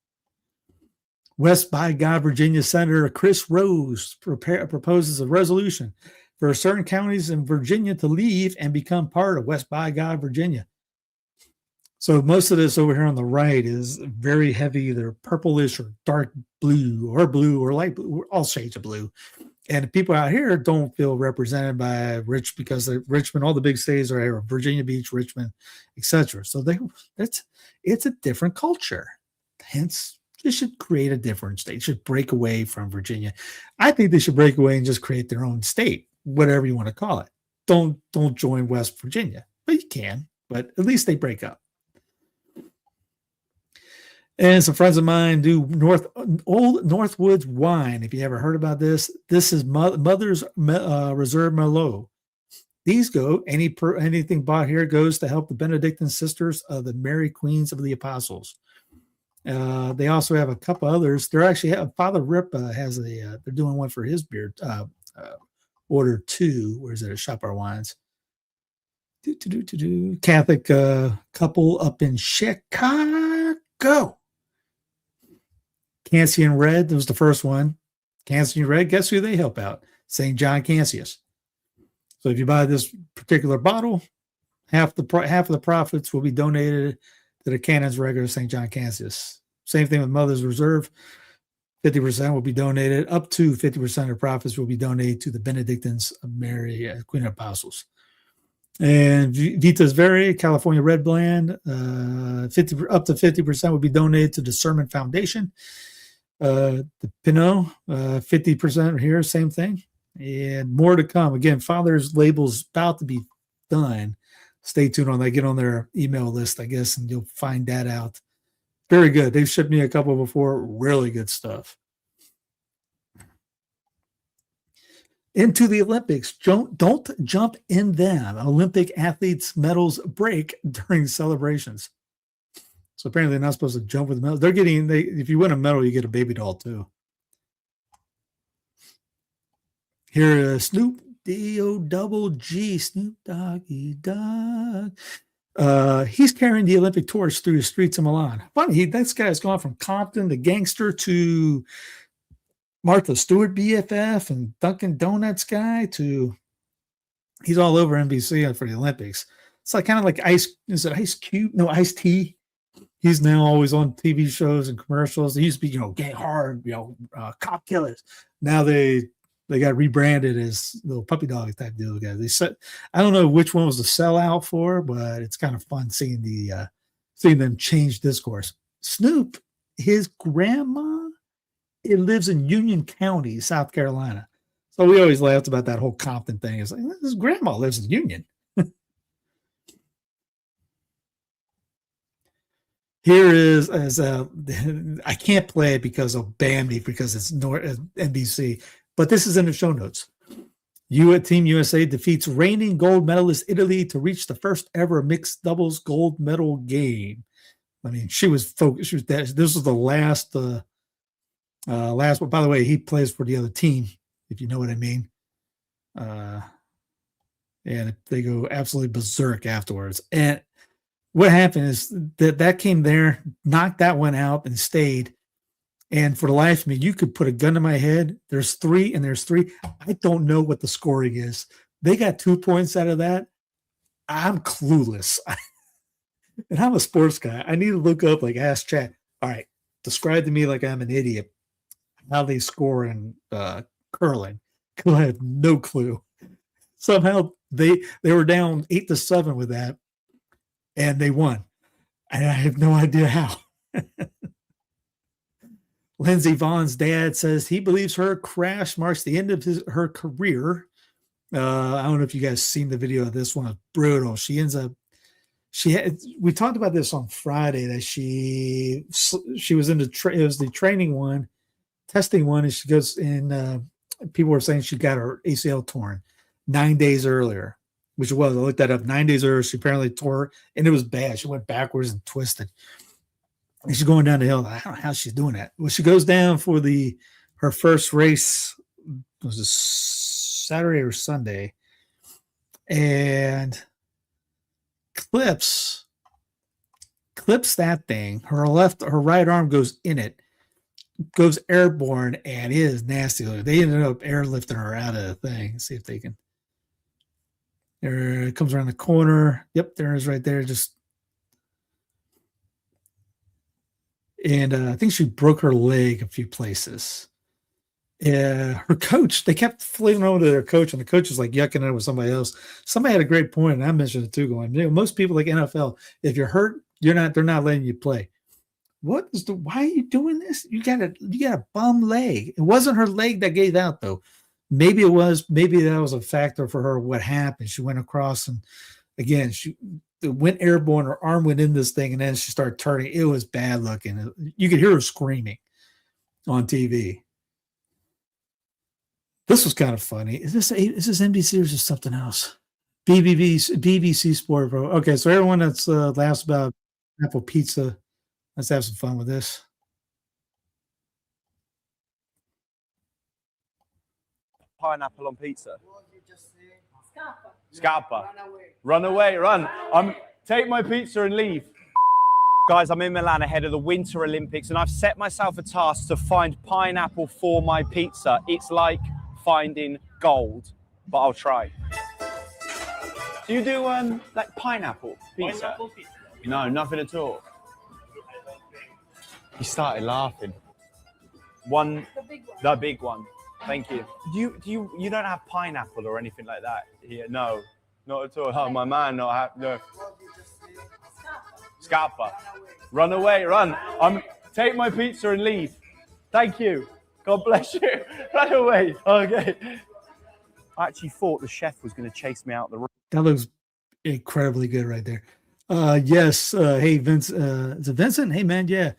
West by God, Virginia Senator Chris Rose proposes a resolution for certain counties in Virginia to leave and become part of West by God, Virginia. So most of this over here on the right is very heavy, either purplish or dark blue or light blue, all shades of blue. And the people out here don't feel represented by because Richmond, all the big cities are here, Virginia Beach, Richmond, etc. So it's a different culture. Hence, they should create a different state. Should break away from Virginia. I think they should break away and just create their own state, whatever you want to call it. Don't join West Virginia, but you can. But at least they break up. And some friends of mine do Old Northwoods wine. If you ever heard about this, this is Mother's Reserve Merlot. These anything bought here goes to help the Benedictine sisters of the Mary Queens of the Apostles. They also have a couple others. They're actually Father Rip has they're doing one for his beer. Order 2. Where's it? Shop Our Wines. Catholic couple up in Chicago. Cancian Red, that was the first one. Cancian Red, guess who they help out? St. John Cassius. So if you buy this particular bottle, half of the profits will be donated to the Canon's Regular St. John Cassius. Same thing with Mother's Reserve. 50% will be donated. Up to 50% of profits will be donated to the Benedictines of Mary, Queen of Apostles. And Vitas Veri, California Red Blend, up to 50% will be donated to the Sermon Foundation. The Pinot, 50% here, same thing. And more to come. Again, Father's label's about to be done. Stay tuned on that. Get on their email list, I guess, and you'll find that out. Very good. They've shipped me a couple before. Really good stuff. Into the Olympics. Don't jump in them. Olympic athletes' medals break during celebrations. So apparently they're not supposed to jump with the medal. If you win a medal, you get a baby doll too. Here is Snoop D-O-double-G, Snoop Doggy Dogg. He's carrying the Olympic torch through the streets of Milan. Funny, this guy's gone from Compton, the gangster, to Martha Stewart BFF and Dunkin' Donuts guy to he's all over NBC for the Olympics. It's like kind of like Ice Cube? No, Ice-T. He's now always on TV shows and commercials. They used to be, gang hard, cop killers. Now they got rebranded as little puppy dog type deal guys. I don't know which one was the sellout for, but it's kind of fun seeing them change discourse. Snoop, his grandma, it lives in Union County, South Carolina. So we always laughed about that whole Compton thing. It's like, his grandma lives in Union. Here is I can't play it because of Bambi, because it's NBC, but this is in the show notes. Team USA defeats reigning gold medalist Italy to reach the first ever mixed doubles gold medal game. I mean, she was focused. This was the last one. By the way, he plays for the other team, if you know what I mean. And they go absolutely berserk afterwards. And what happened is that came there, knocked that one out, and stayed. And for the life of me, you could put a gun to my head. There's 3, and there's 3. I don't know what the scoring is. They got 2 points out of that. I'm clueless. And I'm a sports guy. I need to look up, ask chat. All right, describe to me like I'm an idiot how they score in curling. Because I have no clue. Somehow they were down 8-7 with that. And they won. And I have no idea how. Lindsey Vonn's dad says he believes her crash marks the end of her career. I don't know if you guys seen the video of this one. It's brutal. She ends up. We talked about this on Friday that she was in it was the training one, testing one, and she goes in. People were saying she got her ACL torn 9 days earlier. Which it was. I looked that up. 9 days earlier, she apparently tore, and it was bad. She went backwards and twisted. And she's going down the hill. I don't know how she's doing that. Well, she goes down for her first race. Was it Saturday or Sunday? And clips that thing. Her right arm goes in it, goes airborne, and it is nasty. They ended up airlifting her out of the thing. Let's see if they can. There it comes around the corner. Yep, there it is right there. Just and I think she broke her leg a few places. Her coach, they kept flinging over to their coach, and the coach was like yucking it with somebody else. Somebody had a great point, and I mentioned it too. Going, most people like NFL, if you're hurt, they're not letting you play. Why are you doing this? You got a bum leg. It wasn't her leg that gave out though. Maybe it was. Maybe that was a factor for her. What happened? She went across, and again, she went airborne. Her arm went in this thing, and then she started turning. It was bad looking. You could hear her screaming on TV. This was kind of funny. Is this NBC or is this something else? BBC Sport, bro. Okay, so everyone that's laughs about apple pizza, let's have some fun with this. Pineapple on pizza. Scalper. Run away. Take my pizza and leave. Guys, I'm in Milan ahead of the Winter Olympics, and I've set myself a task to find pineapple for my pizza. It's like finding gold, but I'll try. Do you do like pineapple pizza? Pineapple pizza? No, nothing at all. He started laughing. The big one. Thank you. You don't have pineapple or anything like that here? No, not at all. Oh, my man, no. Scalper. Run away. Take my pizza and leave. Thank you. God bless you. Run away. Okay. I actually thought the chef was going to chase me out the room. That looks incredibly good right there. Yes. Hey, Vince. Is it Vincent? Hey, man. Yeah.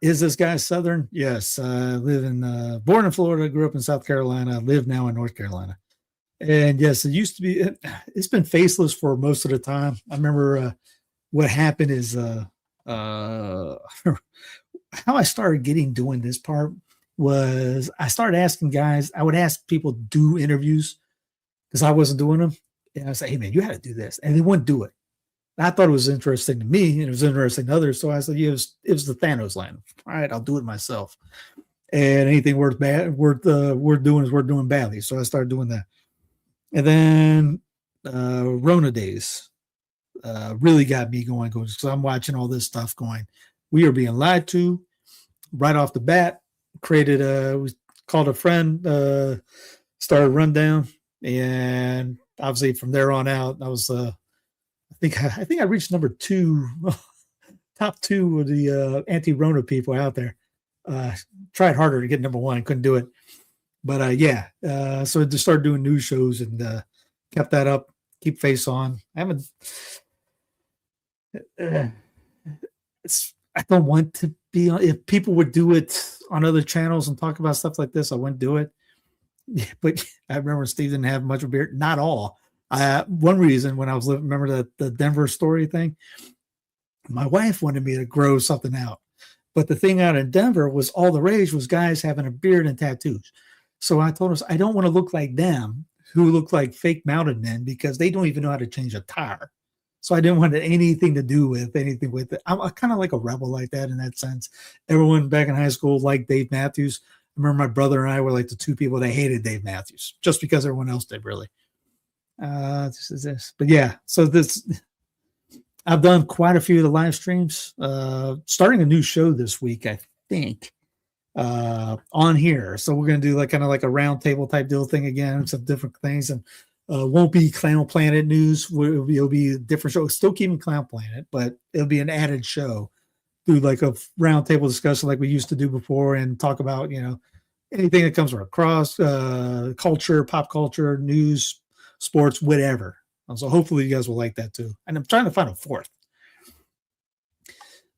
Is this guy Southern? Yes. Born in Florida, grew up in South Carolina, live now in North Carolina. And yes, it used to be, it's been faceless for most of the time. I remember what happened is how I started doing this part was I started asking guys, I would ask people to do interviews because I wasn't doing them. And I was like, hey, man, you had to do this. And they wouldn't do it. I thought it was interesting to me and it was interesting to others. So I said, yeah, it was the Thanos line. All right, I'll do it myself. And anything worth doing is worth doing badly. So I started doing that. And then Rona days really got me going because I'm watching all this stuff going, we are being lied to right off the bat. We called a friend, started a rundown, and obviously from there on out, I was I think I reached number 2, top 2 of the anti-Rona people out there. Tried harder to get number 1, couldn't do it. But so I just started doing news shows and kept that up, keep face on. I don't want to be on. If people would do it on other channels and talk about stuff like this, I wouldn't do it. But I remember Steve didn't have much of a beard. Not all. One reason when I was living, remember the Denver story thing? My wife wanted me to grow something out. But the thing out in Denver was all the rage was guys having a beard and tattoos. So I told us I don't want to look like them who look like fake mountain men because they don't even know how to change a tire. So I didn't want anything to do with anything with it. I'm kind of like a rebel like that in that sense. Everyone back in high school liked Dave Matthews. I remember my brother and I were like the 2 people that hated Dave Matthews just because everyone else did, really. This is this. But yeah, so I've done quite a few of the live streams. Starting a new show this week, I think, on here. So we're going to do kind of like a round table type deal thing again, some different things. And won't be Clown Planet news. It'll be a different show. Still keeping Clown Planet, but it'll be an added show. Do like a round table discussion like we used to do before and talk about, anything that comes from across culture, pop culture, news, sports, whatever. So hopefully you guys will like that too. And I'm trying to find a 4th.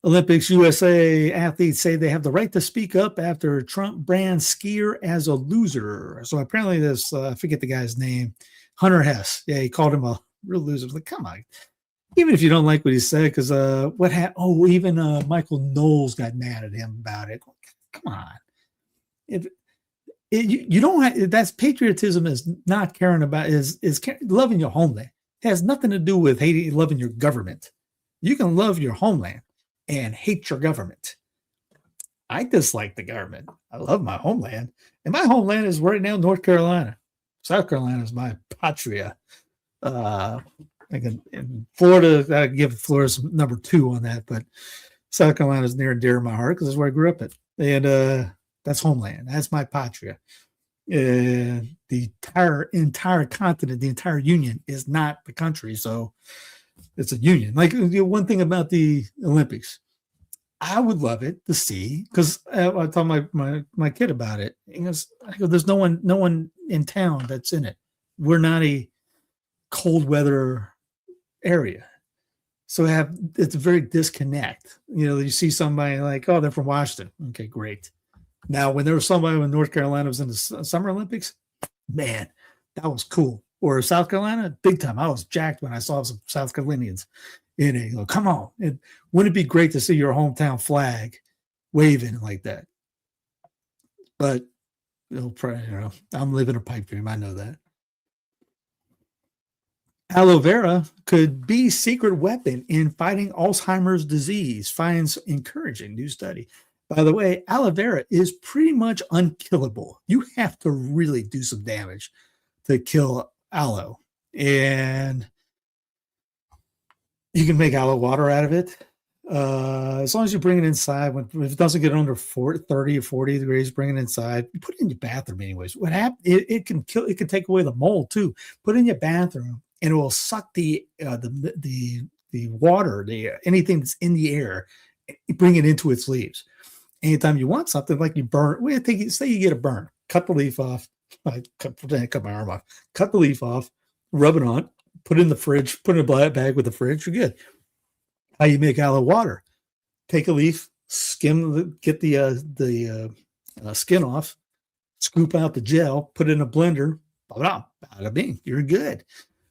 Olympics USA athletes say they have the right to speak up after Trump brands skier as a loser. So apparently this, I forget the guy's name, Hunter Hess. Yeah, he called him a real loser. Like, come on. Even if you don't like what he said, because what happened? Oh, even Michael Knowles got mad at him about it. Come on. You don't. That's patriotism is not caring about is loving your homeland. It has nothing to do with loving your government. You can love your homeland and hate your government. I dislike the government. I love my homeland, and my homeland is right now North Carolina. South Carolina is my patria. In Florida, I give Florida number 2 on that, but South Carolina is near and dear to my heart because that's where I grew up at. And that's homeland. That's my patria. The entire continent, the entire union is not the country. So it's a union. Like one thing about the Olympics, I would love it to see, because I told my kid about it. He goes, I go, there's no one in town that's in it. We're not a cold weather area. So it's a very disconnect. You see somebody like, oh, they're from Washington. Okay, great. Now, when there was somebody when North Carolina was in the Summer Olympics, man, that was cool. Or South Carolina, big time. I was jacked when I saw some South Carolinians in it. Come on. Wouldn't it be great to see your hometown flag waving like that? But I'm living a pipe dream. I know that. Aloe vera could be secret weapon in fighting Alzheimer's disease, finds encouraging new study. By the way, aloe vera is pretty much unkillable. You have to really do some damage to kill aloe. And you can make aloe water out of it. As long as you bring it inside, if it doesn't get under 30 or 40 degrees, bring it inside. You put it in your bathroom anyways. What happens? It can take away the mold too. Put it in your bathroom, and it will suck the water, anything that's in the air, bring it into its leaves. Anytime you want something, like you burn, say you get a burn, cut the leaf off. I cut my arm off. Cut the leaf off, rub it on, put it in the fridge, put it in a bag with the fridge. You're good. How you make aloe water? Take a leaf, get the skin off, scoop out the gel, put it in a blender. Bada bing, you're good.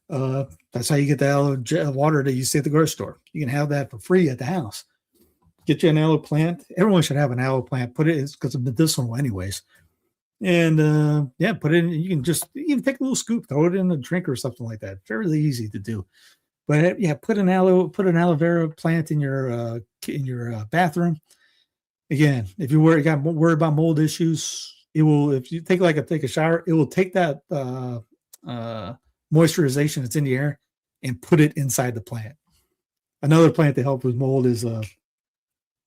That's how you get the aloe gel water that you see at the grocery store. You can have that for free at the house. Get you an aloe plant. Everyone should have an aloe plant. Put it, because it's medicinal anyways. And put it in. You can take a little scoop, throw it in a drink or something like that. Fairly easy to do. But put an aloe vera plant in your bathroom. Again, if you worry about mold issues, it will. If you take a shower, it will take that moisturization that's in the air and put it inside the plant. Another plant to help with mold is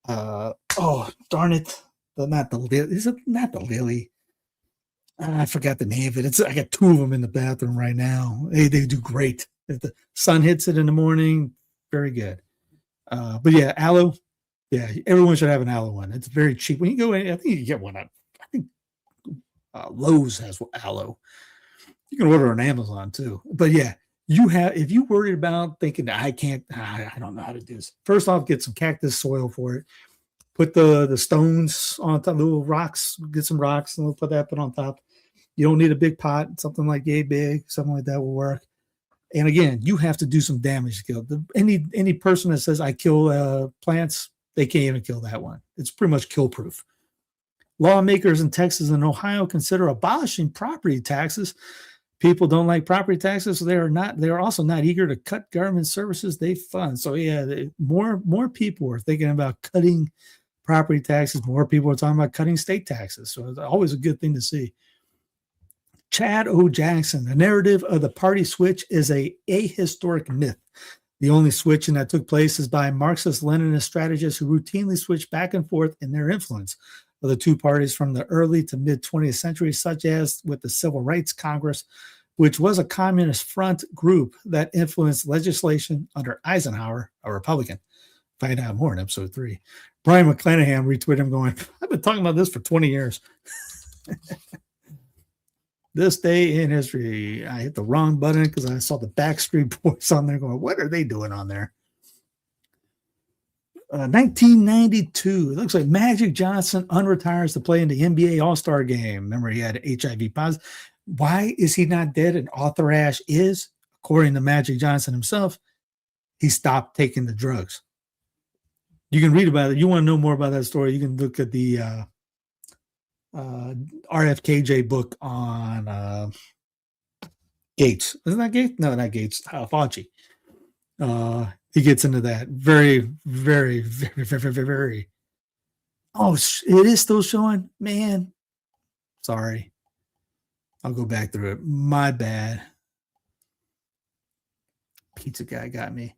oh darn it, not the lily. I forgot the name of it. I got two of them in the bathroom right now. They do great. If the sun hits it in the morning, very good. But yeah, aloe. Yeah, everyone should have an aloe one. It's very cheap. When you go in, I think you can get one. I think Lowe's has aloe. You can order on Amazon too. But yeah, if you worried about thinking I don't know how to do this. First off, get some cactus soil for it. Put the stones on top, little rocks. Get some rocks and we'll put that on top. You don't need a big pot. Something like yay big, something like that will work. And again, you have to do some damage to kill. Any person that says I kill plants, they can't even kill that one. It's pretty much kill proof. Lawmakers in Texas and Ohio consider abolishing property taxes. People don't like property taxes, so they are also not eager to cut government services they fund. So yeah, more people are thinking about cutting property taxes. More people are talking about cutting state taxes. So it's always a good thing to see. Chad O. Jackson, the narrative of the party switch is a ahistoric myth. The only switching that took place is by Marxist-Leninist strategists who routinely switch back and forth in their influence of the two parties from the early to mid-20th century, such as with the Civil Rights Congress, which was a communist front group that influenced legislation under Eisenhower, a Republican. Find out more in episode 3. Brian McClanahan retweeted him going, I've been talking about this for 20 years. This day in history, I hit the wrong button because I saw the Backstreet Boys on there going, what are they doing on there? 1992, it looks like Magic Johnson unretires to play in the NBA All-Star game. Remember, he had HIV positive. Why is he not dead? And Arthur Ashe is, according to Magic Johnson himself, he stopped taking the drugs. You can read about it. You want to know more about that story, you can look at the RFKJ book on Gates. Isn't that Gates? No, not Gates. Fauci. He gets into that very, very, very, very, very, very. Oh, it is still showing? Man, sorry. I'll go back through it. My bad. Pizza guy got me.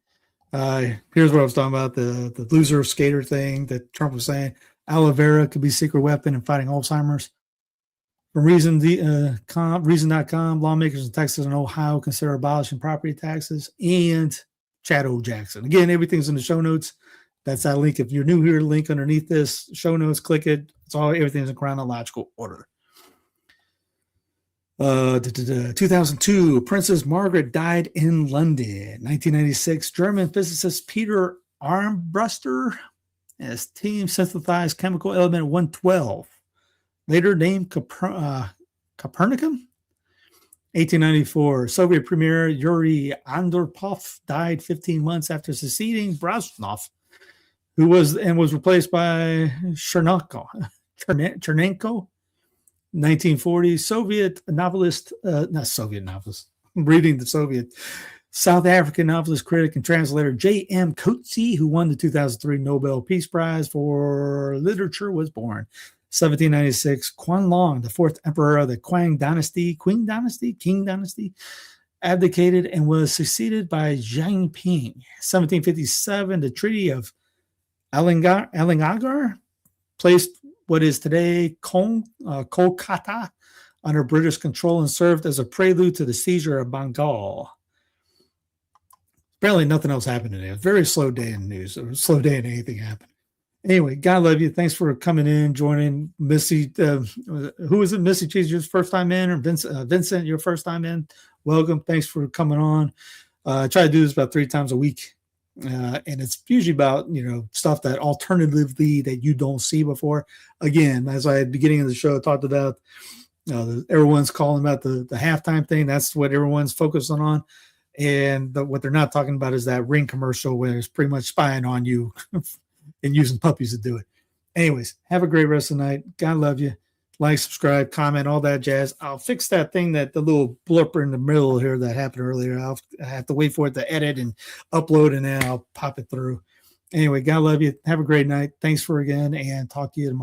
Here's what I was talking about, the loser skater thing that Trump was saying. Aloe vera could be secret weapon in fighting Alzheimer's. From Reason.com, lawmakers in Texas and Ohio consider abolishing property taxes, and Chad O. Jackson. Again, everything's in the show notes. That's that link. If you're new here, link underneath this show notes, click it. It's all, everything's in chronological order. 2002, Princess Margaret died in London. 1996, German physicist Peter Armbruster has team synthesized chemical element 112, later named Copernicum. 1894, Soviet Premier Yuri Andropov died 15 months after succeeding Brezhnev, who was replaced by Chernenko. 1940, Soviet novelist, not Soviet novelist, I'm reading the Soviet, South African novelist, critic, and translator J.M. Coetzee, who won the 2003 Nobel Peace Prize for Literature, was born. 1796, Qianlong, the fourth emperor of the King Dynasty, abdicated and was succeeded by Jiang Ping. 1757, the Treaty of Alingar placed what is today Kolkata under British control and served as a prelude to the seizure of Bengal. Apparently nothing else happened today. It was a very slow day in news, or a slow day in anything happened. Anyway, God love you. Thanks for coming in, joining. Missy, who is it? Missy Cheese, your first time in, or Vincent, your first time in? Welcome. Thanks for coming on. I try to do this about 3 times a week. And it's usually about, stuff that alternatively that you don't see before. Again, as I at the beginning of the show talked about, everyone's calling about the halftime thing. That's what everyone's focusing on. And what they're not talking about is that Ring commercial where it's pretty much spying on you and using puppies to do it. Anyways, have a great rest of the night. God love you. Like, subscribe, comment, all that jazz. I'll fix that thing, the little blurper in the middle here that happened earlier. I have to wait for it to edit and upload, and then I'll pop it through. Anyway, God love you. Have a great night. Thanks for again, and talk to you tomorrow.